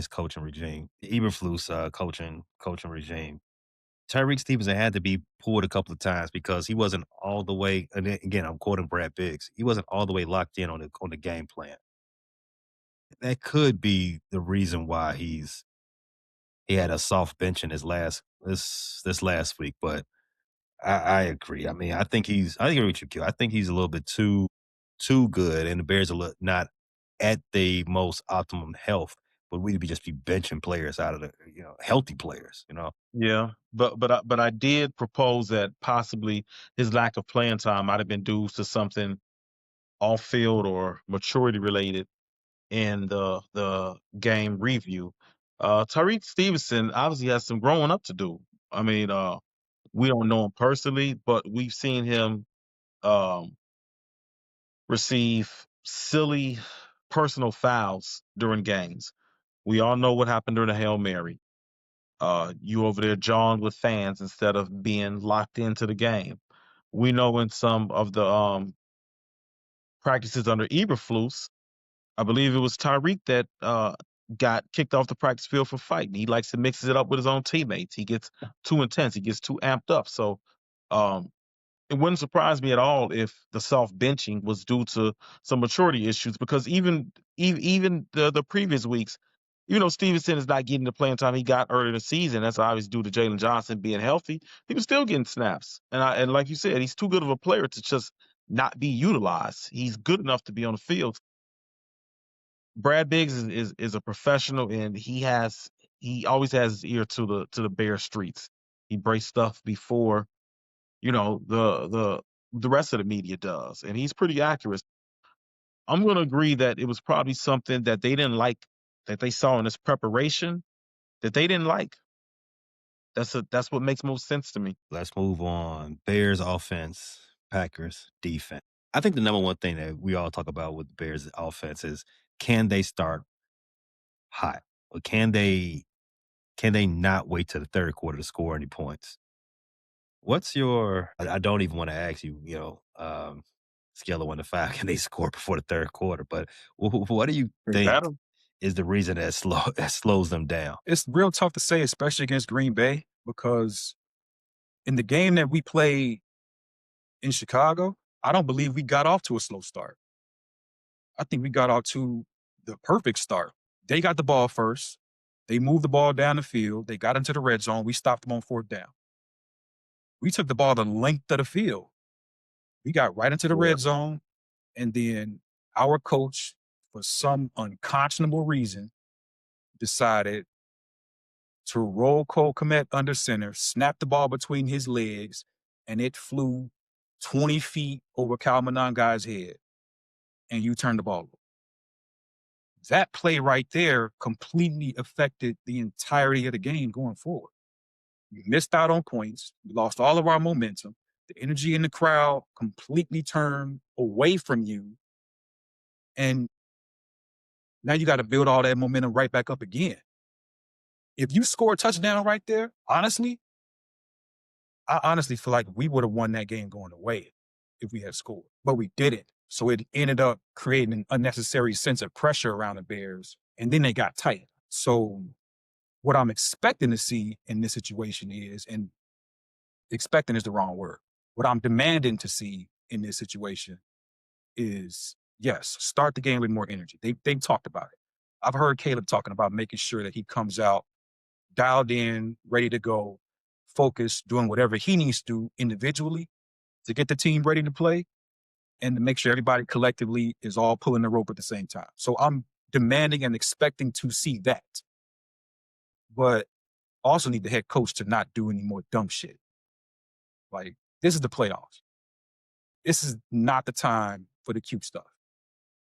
coaching regime, the Eberflus coaching regime, Tyreek Stevenson had to be pulled a couple of times because he wasn't all the way. And again, I'm quoting Brad Biggs. He wasn't all the way locked in on the game plan. That could be the reason why he had a soft bench in this last week. But I agree. I mean, I agree with you, Q. I think he's a little bit too good, and the Bears are not at the most optimum health. But we'd just be benching players out of the healthy players. Yeah, but I did propose that possibly his lack of playing time might have been due to something off field or maturity related in the game review. Tyreek Stevenson obviously has some growing up to do. I mean, we don't know him personally, but we've seen him um, receive silly personal fouls during games. We all know what happened during the Hail Mary. You over there jawing with fans instead of being locked into the game. We know in some of the practices under Eberflus, I believe it was Tyreek that got kicked off the practice field for fighting. He likes to mix it up with his own teammates. He gets too intense. He gets too amped up. So um, it wouldn't surprise me at all if the soft benching was due to some maturity issues because even the previous weeks, Stevenson is not getting the playing time he got earlier in the season. That's obviously due to Jalen Johnson being healthy. He was still getting snaps. And like you said, he's too good of a player to just not be utilized. He's good enough to be on the field. Brad Biggs is a professional, and he always has his ear to the Bear streets. He breaks stuff before the rest of the media does, and he's pretty accurate. I'm going to agree that it was probably something that they didn't like that they saw in this preparation that they didn't like. That's what makes most sense to me. Let's move on. Bears offense, Packers defense. I think the number one thing that we all talk about with the Bears offense is can they start hot? Or can they not wait till the third quarter to score any points? What's your I don't even want to ask you, scale of 1 to 5, can they score before the third quarter? But what do you think is the reason that slows them down? It's real tough to say, especially against Green Bay, because in the game that we played in Chicago, I don't believe we got off to a slow start. I think we got off to the perfect start. They got the ball first. They moved the ball down the field. They got into the red zone. We stopped them on fourth down. We took the ball the length of the field. We got right into the red zone, and then our coach, for some unconscionable reason, decided to roll Cole Kmet under center, snap the ball between his legs, and it flew 20 feet over Kyle Monanga's head, and you turned the ball over. That play right there completely affected the entirety of the game going forward. We missed out on points. We lost all of our momentum. The energy in the crowd completely turned away from you. And now you got to build all that momentum right back up again. If you score a touchdown right there, I honestly feel like we would have won that game going away if we had scored, but we didn't. So it ended up creating an unnecessary sense of pressure around the Bears, and then they got tight. So what I'm expecting to see in this situation is, and expecting is the wrong word, what I'm demanding to see in this situation is, yes, start the game with more energy. They talked about it. I've heard Caleb talking about making sure that he comes out dialed in, ready to go, focused, doing whatever he needs to do individually to get the team ready to play and to make sure everybody collectively is all pulling the rope at the same time. So I'm demanding and expecting to see that. But also need the head coach to not do any more dumb shit. Like, this is the playoffs. This is not the time for the cute stuff.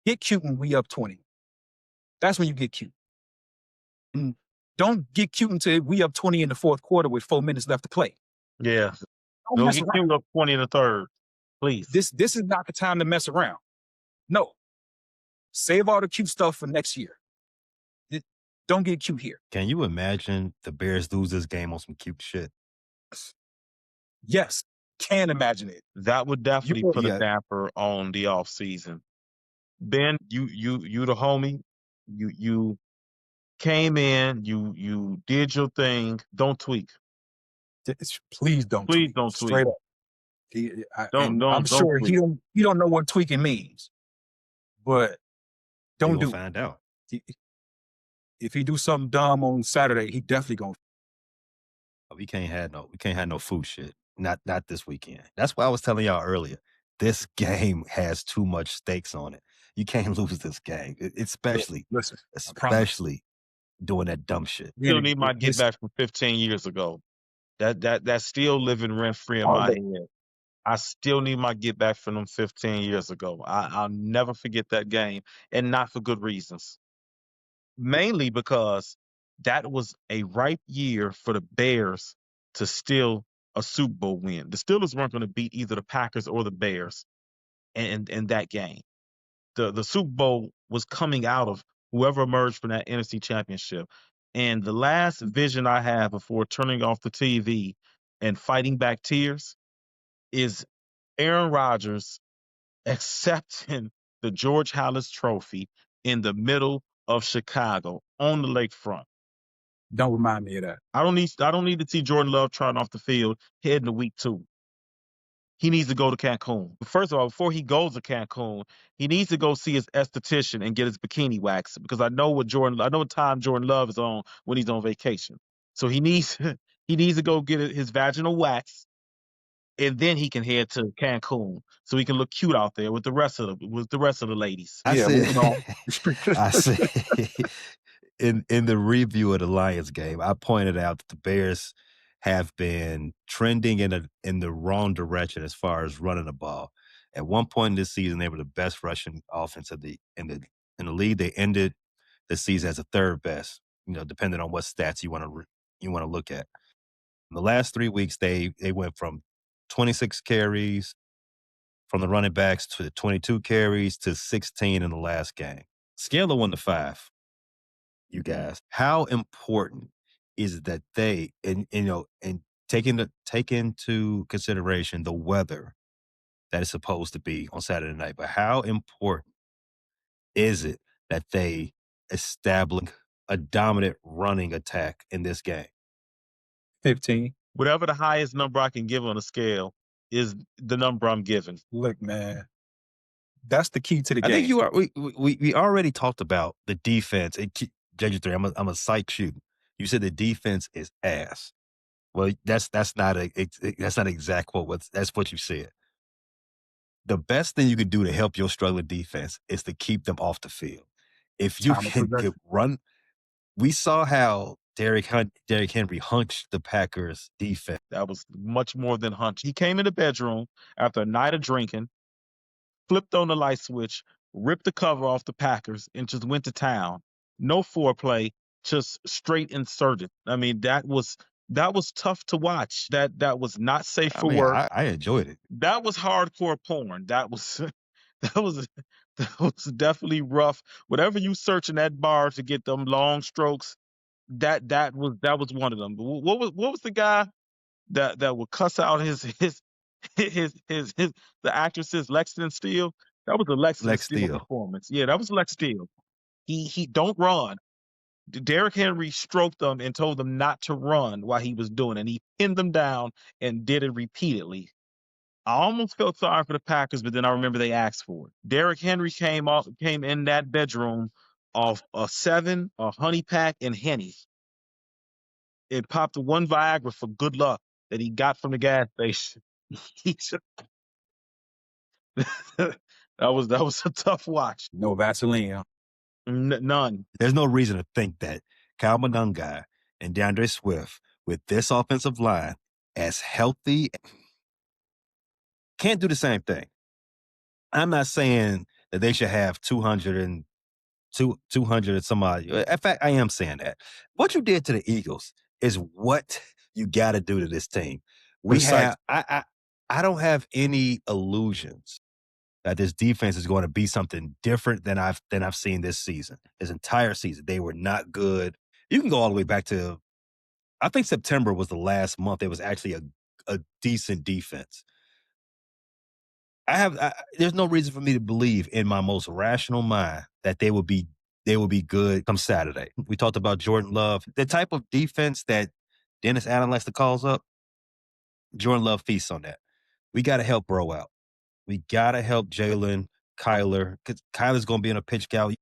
Get cute when we up 20. That's when you get cute. And don't get cute until we up 20 in the fourth quarter with 4 minutes left to play. Yeah. Don't Don't mess get around. cute up 20 in the third. Please. This is not the time to mess around. No. Save all the cute stuff for next year. Don't get cute here. Can you imagine the Bears lose this game on some cute shit? Yes, can imagine it. That would definitely You- put Yeah. a damper on the offseason. Ben, you the homie. You came in, you did your thing. Don't tweak. Please don't Please tweak. don't tweak. Straight up. I'm Don't sure tweak. he don't know what tweaking means, but don't You'll do it. find out. If he do something dumb on Saturday, he definitely gonna. We can't have no food shit. Not this weekend. That's why I was telling y'all earlier. This game has too much stakes on it. You can't lose this game, especially Listen, I promise. especially doing that dumb shit. Still need my get Listen, back from 15 years ago. That's still living rent free in all my day. head. I still need my get back from them 15 years ago. I'll never forget that game, and not for good reasons. Mainly because that was a ripe year for the Bears to steal a Super Bowl win. The Steelers weren't going to beat either the Packers or the Bears in that game. The Super Bowl was coming out of whoever emerged from that NFC Championship. And the last vision I have before turning off the TV and fighting back tears is Aaron Rodgers accepting the George Halas Trophy in the middle of Chicago on the lakefront. Don't remind me of that. I don't need to see Jordan Love trotting off the field heading to week 2. He needs to go to Cancun. First of all, before he goes to Cancun, he needs to go see his esthetician and get his bikini waxed, because I know what time Jordan Love is on when he's on vacation. So he needs to go get his vaginal wax, and then he can head to Cancun so he can look cute out there with the rest of the ladies. Moving on. I said in the review of the Lions game, I pointed out that the Bears have been trending in the wrong direction as far as running the ball. At one point in this season, they were the best rushing offense in the league. They ended the season as the third best, depending on what stats you want to look at. In the last 3 weeks, they went from 26 carries from the running backs to 22 carries to 16 in the last game. Scale of 1 to 5, you guys. How important is it that they, and take into consideration the weather that is supposed to be on Saturday night, but how important is it that they establish a dominant running attack in this game? 15. Whatever the highest number I can give on a scale is the number I'm giving. Look, man, that's the key to the I game. think you are. We already talked about the defense. JG3, I'm a cite you. You said the defense is ass. Well, that's not an exact quote. That's what you said. The best thing you can do to help your struggling defense is to keep them off the field. If you can run, we saw how Derrick Henry hunched the Packers defense. That was much more than hunch. He came in the bedroom after a night of drinking, flipped on the light switch, ripped the cover off the Packers, and just went to town. No foreplay, just straight inserted. I mean, that was tough to watch. That was not safe for work. I enjoyed it. That was hardcore porn. That was definitely rough. Whatever you search in that bar to get them long strokes, that was one of them. What was the guy that would cuss out the actresses, Lexington Steele? That was a Lexington Steele performance. Yeah, that was Lex Steele. He don't run. Derrick Henry stroked them and told them not to run while he was doing it. And he pinned them down and did it repeatedly. I almost felt sorry for the Packers, but then I remember they asked for it. Derrick Henry came in that bedroom off a 7, a honey pack, and Henny. It popped one Viagra for good luck that he got from the gas station. that was a tough watch. No Vaseline. None. There's no reason to think that Kyle Monangai and DeAndre Swift, with this offensive line as healthy, can't do the same thing. I'm not saying that they should have 200 and some odd. In fact, I am saying that. What you did to the Eagles is what you got to do to this team. I don't have any illusions that this defense is going to be something different than I've seen this season. This entire season, they were not good. You can go all the way back to, I think September was the last month. It was actually a decent defense. There's no reason for me to believe in my most rational mind that they will be good come Saturday. We talked about Jordan Love, the type of defense that Dennis Allen likes to call up. Jordan Love feasts on that. We got to help Bro out. We got to help Jalen, Kyler, because Kyler's going to be in a pitch count.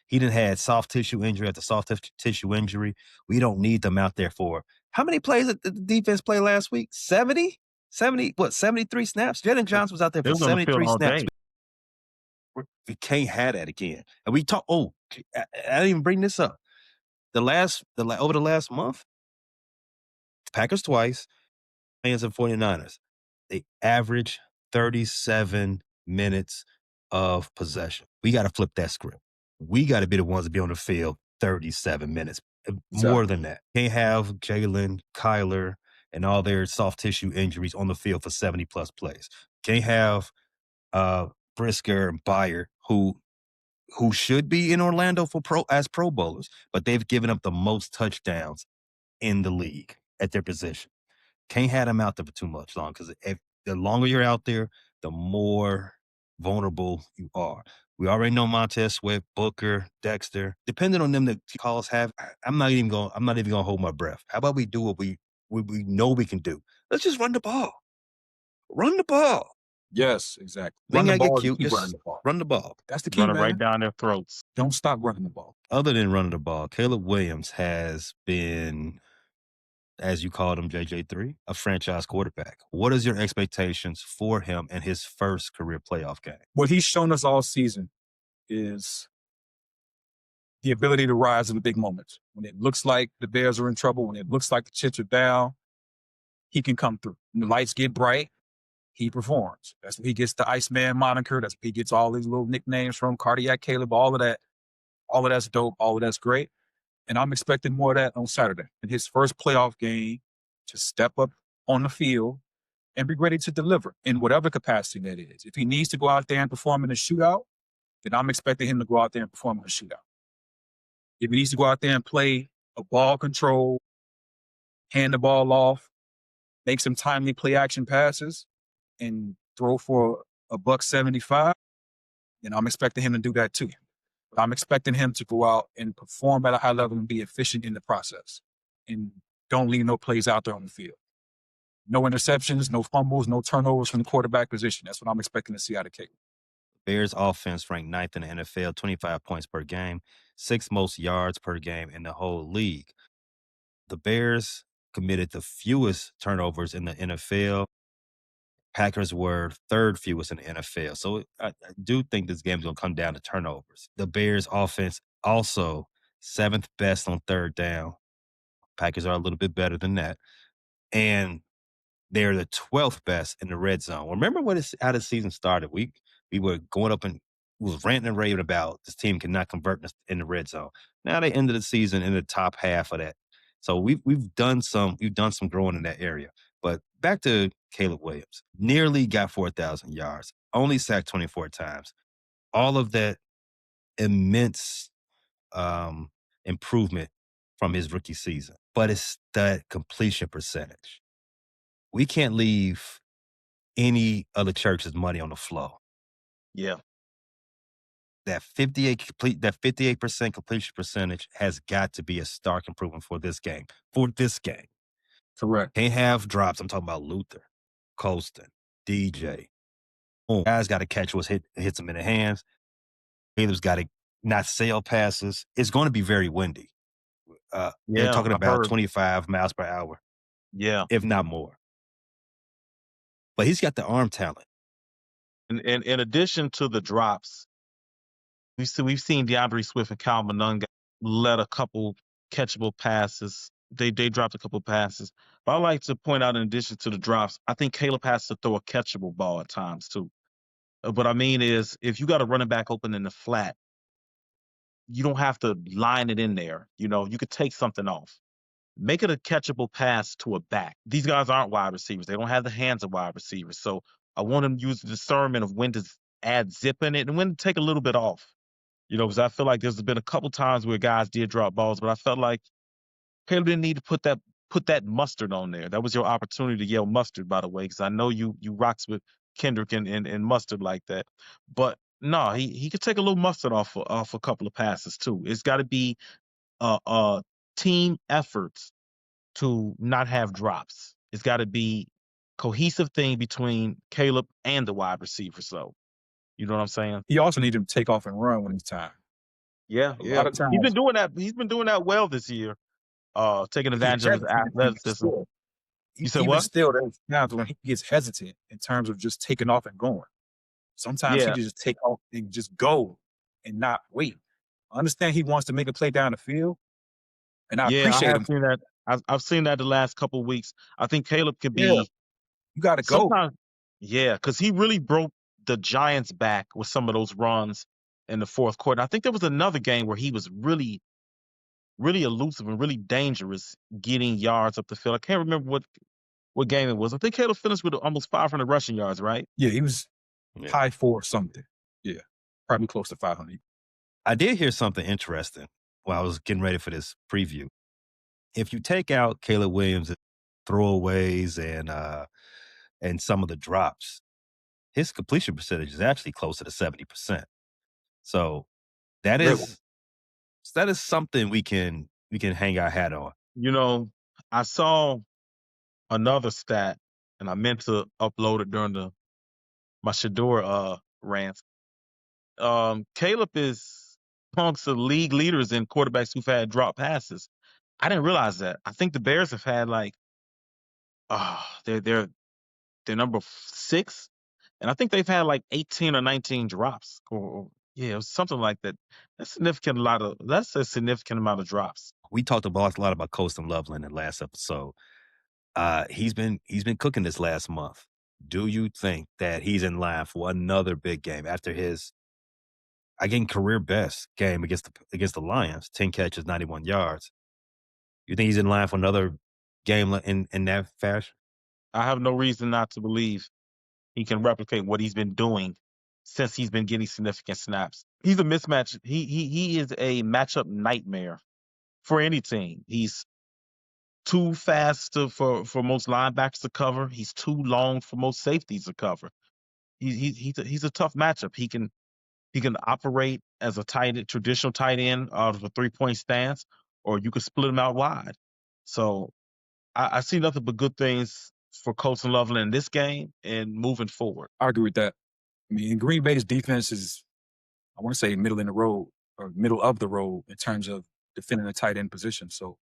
He didn't had soft tissue injury after soft tissue injury. We don't need them out there for how many plays did the defense play last week? 70? 73 snaps? Jalen Johnson was out there They for was on the field 73 all snaps. day. We can't have that again. And we talk. Oh, I didn't even bring this up. Over the last month, Packers twice, Lions and 49ers. They average 37 minutes of possession. We got to flip that script. We got to be the ones to be on the field 37 minutes. More than that. Can't have Jalen, Kyler, and all their soft tissue injuries on the field for 70 plus plays. Can't have Brisker and Byer, who should be in Orlando for as Pro Bowlers, but they've given up the most touchdowns in the league at their position. Can't have them out there for too much long, because the longer you're out there, the more vulnerable you are. We already know Montez Sweat, Booker, Dexter. Depending on them, the calls have. I'm not even gonna hold my breath. How about we do what we know we can do? Let's just run the ball. Run the ball. Yes, exactly. Then Run the I get ball, cute. keep Just running the ball. run the ball. That's the key, Run it man. right down their throats. Don't stop running the ball. Other than running the ball, Caleb Williams has been, as you called him, JJ3, a franchise quarterback. What is your expectations for him in his first career playoff game? What he's shown us all season is the ability to rise in the big moments. When it looks like the Bears are in trouble, when it looks like the chips are down, he can come through. When the lights get bright, he performs. That's where he gets the Iceman moniker. That's where he gets all these little nicknames from, Cardiac Caleb, all of that. All of that's dope. All of that's great. And I'm expecting more of that on Saturday. In his first playoff game, to step up on the field and be ready to deliver in whatever capacity that is. If he needs to go out there and perform in a shootout, then I'm expecting him to go out there and perform in a shootout. If he needs to go out there and play a ball control, hand the ball off, make some timely play action passes, and throw for $175, then I'm expecting him to do that too. But I'm expecting him to go out and perform at a high level and be efficient in the process. And don't leave no plays out there on the field. No interceptions, no fumbles, no turnovers from the quarterback position. That's what I'm expecting to see out of Caleb. Bears offense ranked 9th in the NFL, 25 points per game, 6th most yards per game in the whole league. The Bears committed the fewest turnovers in the NFL. Packers were 3rd fewest in the NFL. So I do think this game's going to come down to turnovers. The Bears offense also 7th best on 3rd down. Packers are a little bit better than that. And they're the 12th best in the red zone. Remember how the season started? We were going up and was ranting and raving about this team cannot convert in the red zone. Now they ended the season in the top half of that. So we've done some growing in that area. But back to Caleb Williams. Nearly got 4,000 yards. Only sacked 24 times. All of that immense improvement from his rookie season. But it's that completion percentage. We can't leave any other church's money on the floor. Yeah. That 58% completion percentage has got to be a stark improvement for this game. Correct. Can't have drops. I'm talking about Luther, Colston, DJ. Guys got to catch what hits them in the hands. Caleb's got to not sail passes. It's going to be very windy. They're talking about 25 miles per hour. Yeah. If not more. But he's got the arm talent. And in addition to the drops, we've seen DeAndre Swift and Kyle Monunga let a couple catchable passes. They dropped a couple passes. But I like to point out, in addition to the drops, I think Caleb has to throw a catchable ball at times too. What I mean is, if you got a running back open in the flat, you don't have to line it in there. You know, you could take something off. make it a catchable pass to a back. These guys aren't wide receivers. They don't have the hands of wide receivers. So I want him to use the discernment of when to add zip in it and when to take a little bit off. Because I feel like there's been a couple times where guys did drop balls, but I felt like Caleb didn't need to put that mustard on there. That was your opportunity to yell mustard, by the way, because I know you rocks with Kendrick and mustard like that. But no, he could take a little mustard off a couple of passes too. It's got to be team efforts to not have drops. It's got to be cohesive thing between Caleb and the wide receiver. So you know what I'm saying? He also needed to take off and run when it's time. Yeah, A lot of times he's been doing that. He's been doing that well this year. Taking advantage of his athleticism. You said even what? still, there's times when he gets hesitant in terms of just taking off and going. Sometimes he Yeah. just take off and just go and not wait. I understand he wants to make a play down the field, and I Yeah, appreciate I have him. seen that. I've seen that the last couple of weeks. I think Caleb could Yeah. be You got to go. sometimes. Yeah, because he really broke the Giants' back with some of those runs in the fourth quarter. I think there was another game where he was really, really elusive and really dangerous getting yards up the field. I can't remember what game it was. I think Caleb finished with almost 500 rushing yards, right? Yeah, he was Yeah. high for something. Yeah, probably close to 500. I did hear something interesting while I was getting ready for this preview. If you take out Caleb Williams' throwaways and some of the drops, his completion percentage is actually closer to 70%. So that Really? is something we can hang our hat on. I saw another stat, and I meant to upload it during my Shador rant. Caleb is amongst the league leaders in quarterbacks who've had drop passes. I didn't realize that. I think the Bears have had they're number 6, and I think they've had like 18 or 19 drops, or yeah, it was something like that. That's a significant amount of drops. We talked a lot about Colston Loveland in the last episode. He's been cooking this last month. Do you think that he's in line for another big game after his, again, career best game against the Lions, 10 catches, 91 yards? You think he's in line for another game in that fashion? I have no reason not to believe he can replicate what he's been doing since he's been getting significant snaps. He's a mismatch. He is a matchup nightmare for any team. He's too fast for most linebackers to cover. He's too long for most safeties to cover. He's a tough matchup. He can operate as a traditional tight end out of a 3-point stance, or you could split him out wide. So I see nothing but good things for Colston Loveland in this game and moving forward. I agree with that. I mean, Green Bay's defense is, I want to say, middle in the road or middle of the road in terms of defending the tight end position. So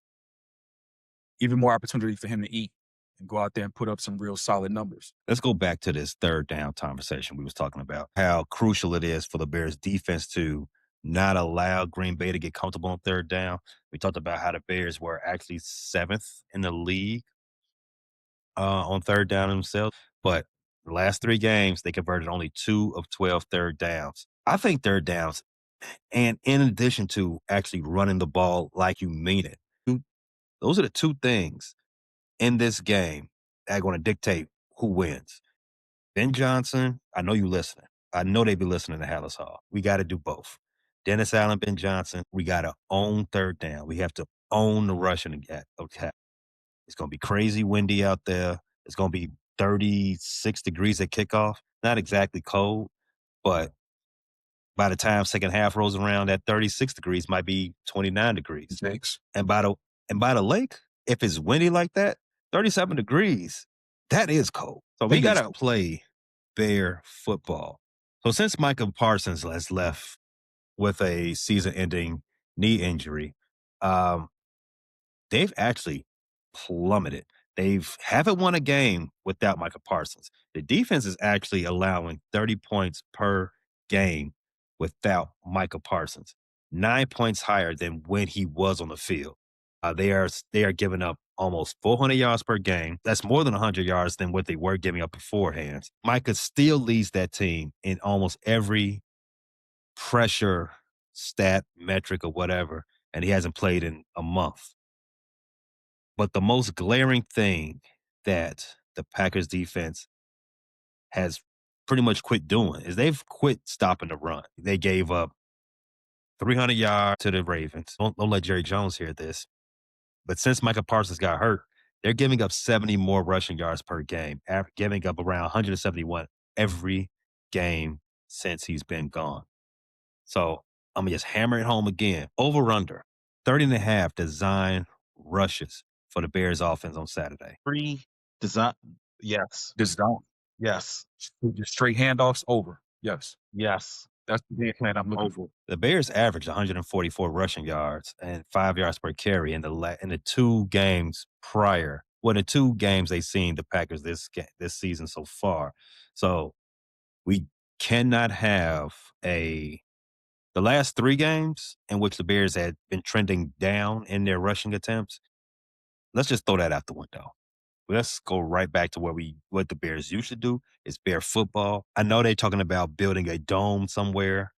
even more opportunity for him to eat and go out there and put up some real solid numbers. Let's go back to this third down conversation we was talking about, how crucial it is for the Bears defense to not allow Green Bay to get comfortable on third down. We talked about how the Bears were actually 7th in the league on third down themselves, but the last 3 games, they converted only 2 of 12 third downs. I think third downs, and in addition to actually running the ball like you mean it, those are the 2 things in this game that are going to dictate who wins. Ben Johnson, I know you listening. I know they be listening to Hallis Hall. We got to do both. Dennis Allen, Ben Johnson, we got to own third down. We have to own the rushing attack. It's going to be crazy windy out there. It's going to be 36 degrees at kickoff. Not exactly cold, but by the time second half rolls around, that 36 degrees might be 29 degrees. Thanks. And by the lake, if it's windy like that, 37 degrees, that is cold. So we got to play Bear football. So since Micah Parsons has left with a season-ending knee injury, they've actually plummeted. They haven't won a game without Micah Parsons. The defense is actually allowing 30 points per game without Micah Parsons, 9 points higher than when he was on the field. They are giving up almost 400 yards per game. That's more than 100 yards than what they were giving up beforehand. Micah still leads that team in almost every pressure stat, metric, or whatever, and he hasn't played in a month. But the most glaring thing that the Packers defense has pretty much quit doing is they've quit stopping the run. They gave up 300 yards to the Ravens. Don't let Jerry Jones hear this. But since Micah Parsons got hurt, they're giving up 70 more rushing yards per game, giving up around 171 every game since he's been gone. So I'm going to just hammer it home again. Over under 30.5 design rushes for the Bears offense on Saturday. Free design. Yes. Design. Yes. Just straight handoffs over. Yes. Yes. That's the game plan I'm looking for. The Bears averaged 144 rushing yards and 5 yards per carry in the 2 games prior. Well, the 2 games they've seen the Packers this season so far. So we cannot have the last 3 games in which the Bears had been trending down in their rushing attempts. Let's just throw that out the window. Let's go right back to what the Bears used to do is Bear football. I know they're talking about building a dome somewhere,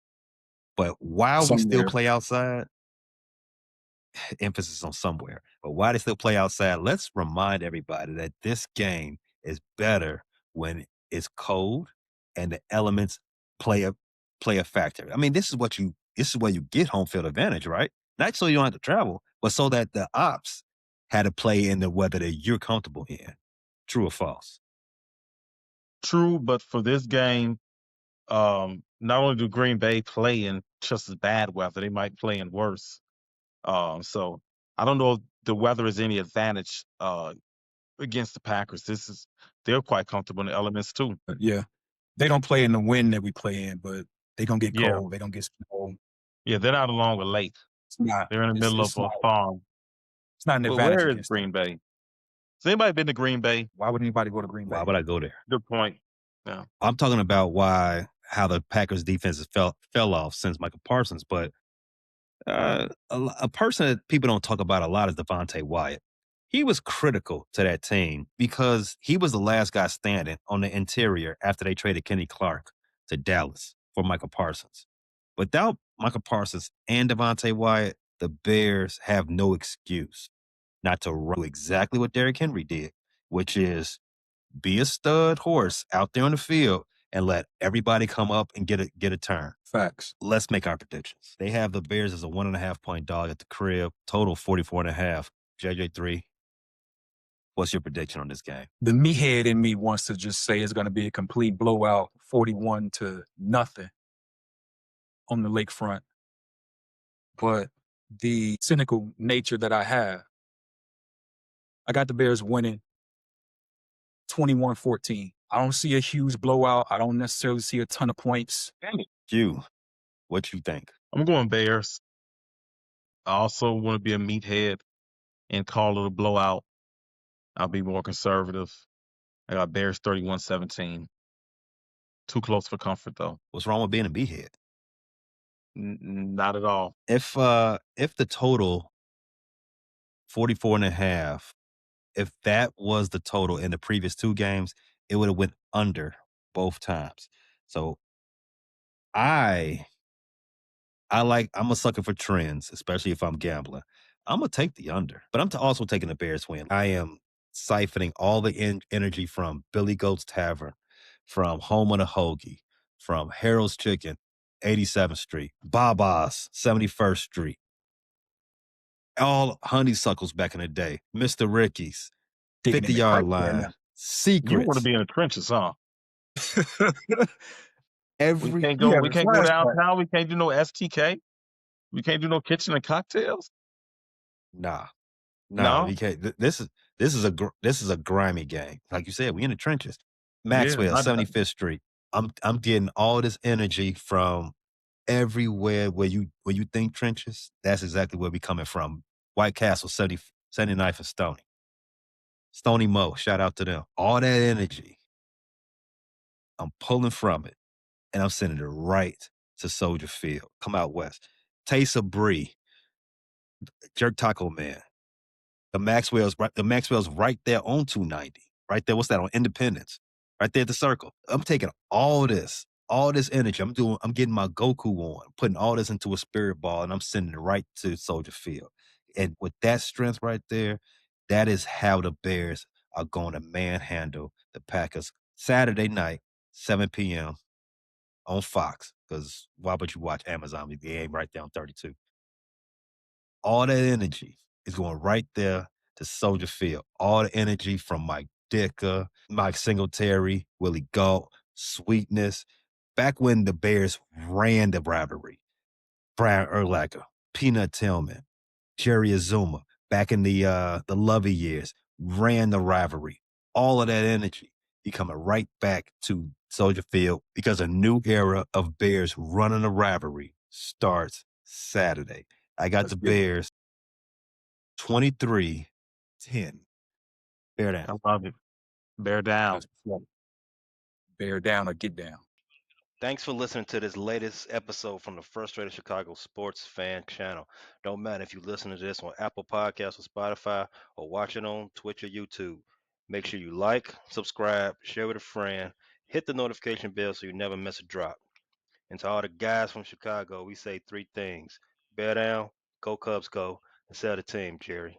but while we still play outside, emphasis on somewhere, but while they still play outside, let's remind everybody that this game is better when it's cold and the elements play a factor. I mean, this is where you get home field advantage, right? Not so you don't have to travel, but so that the ops had to play in the weather that you're comfortable in. True or false? True, but for this game, not only do Green Bay play in just as bad weather, they might play in worse. So I don't know if the weather is any advantage against the Packers. They're quite comfortable in the elements too. Yeah. They don't play in the wind that we play in, but they're going to get Yeah. cold. They're going to get snow. Yeah, they're not along with lake. It's not. They're in the middle of a farm. It's not an But advantage where is against them. Green Bay? Has anybody been to Green Bay? Why would anybody go to Green Bay? Why would I go there? Good point. I'm talking about how the Packers defense has fell off since Michael Parsons, but a person that people don't talk about a lot is Devontae Wyatt. He was critical to that team because he was the last guy standing on the interior after they traded Kenny Clark to Dallas for Michael Parsons. Without Michael Parsons and Devontae Wyatt, the Bears have no excuse not to run exactly what Derrick Henry did, which is be a stud horse out there on the field and let everybody come up and get a turn. Facts. Let's make our predictions. They have the Bears as a 1.5 point dog at the crib, total 44.5. JJ3, what's your prediction on this game? The meathead in me wants to just say it's going to be a complete blowout, 41-0 on the lakefront. But the cynical nature that I have, I got the Bears winning 21-14. I don't see a huge blowout. I don't necessarily see a ton of points. You, what you think? I'm going Bears. I also want to be a meathead and call it a blowout. I'll be more conservative. I got Bears 31-17. Too close for comfort, though. What's wrong with being a meathead? Not at all. If the total 44.5, if that was the total in the previous 2 games, it would have went under both times. So I'm a sucker for trends, especially if I'm gambling. I'm going to take the under, but I'm also taking the Bears win. I am siphoning all the energy from Billy Goat's Tavern, from Home of the Hoagie, from Harold's Chicken, 87th Street, Baba's, 71st Street, all honeysuckles back in the day, Mr. Ricky's, 50-yard line, Secrets. You want to be in the trenches, huh? Every we can't go downtown. We can't do no STK. We can't do no kitchen and cocktails. No, No? we can't. This is a grimy game. Like you said, we in the trenches. Maxwell, 75th Street. I'm getting all this energy from everywhere where you think trenches. That's exactly where we coming from. White Castle, 79th and Stony. Stony Mo, shout out to them. All that energy, I'm pulling from it, and I'm sending it right to Soldier Field. Come out west. Taste of Brie, Jerk Taco Man. The Maxwell's right there on 290. Right there, what's that, on Independence? Right there at the Circle. I'm taking all this energy. I'm getting my Goku on, putting all this into a spirit ball, and I'm sending it right to Soldier Field. And with that strength right there, That is how the Bears are going to manhandle the Packers Saturday night, 7 p.m. on Fox. Because why would you watch Amazon? The ain't right there on 32. All that energy is going right there to Soldier Field. All the energy from Mike Ditka, Mike Singletary, Willie Gault, Sweetness. Back when the Bears ran the rivalry, Brian Urlacher, Peanut Tillman, Jerry Azuma, back in the Lovey years, ran the rivalry. All of that energy be coming right back to Soldier Field because a new era of Bears running a rivalry starts Saturday. I got Let's the get it. Bears 23-10. Bear I down. love it. Bear down. That's what's up. Bear down or get down. Thanks for listening to this latest episode from the Frustrated Chicago Sports Fan Channel. Don't matter if you listen to this on Apple Podcasts or Spotify or watch it on Twitch or YouTube. Make sure you like, subscribe, share with a friend, hit the notification bell so you never miss a drop. And to all the guys from Chicago, we say three things. Bear down, go Cubs go, and sell the team, Jerry.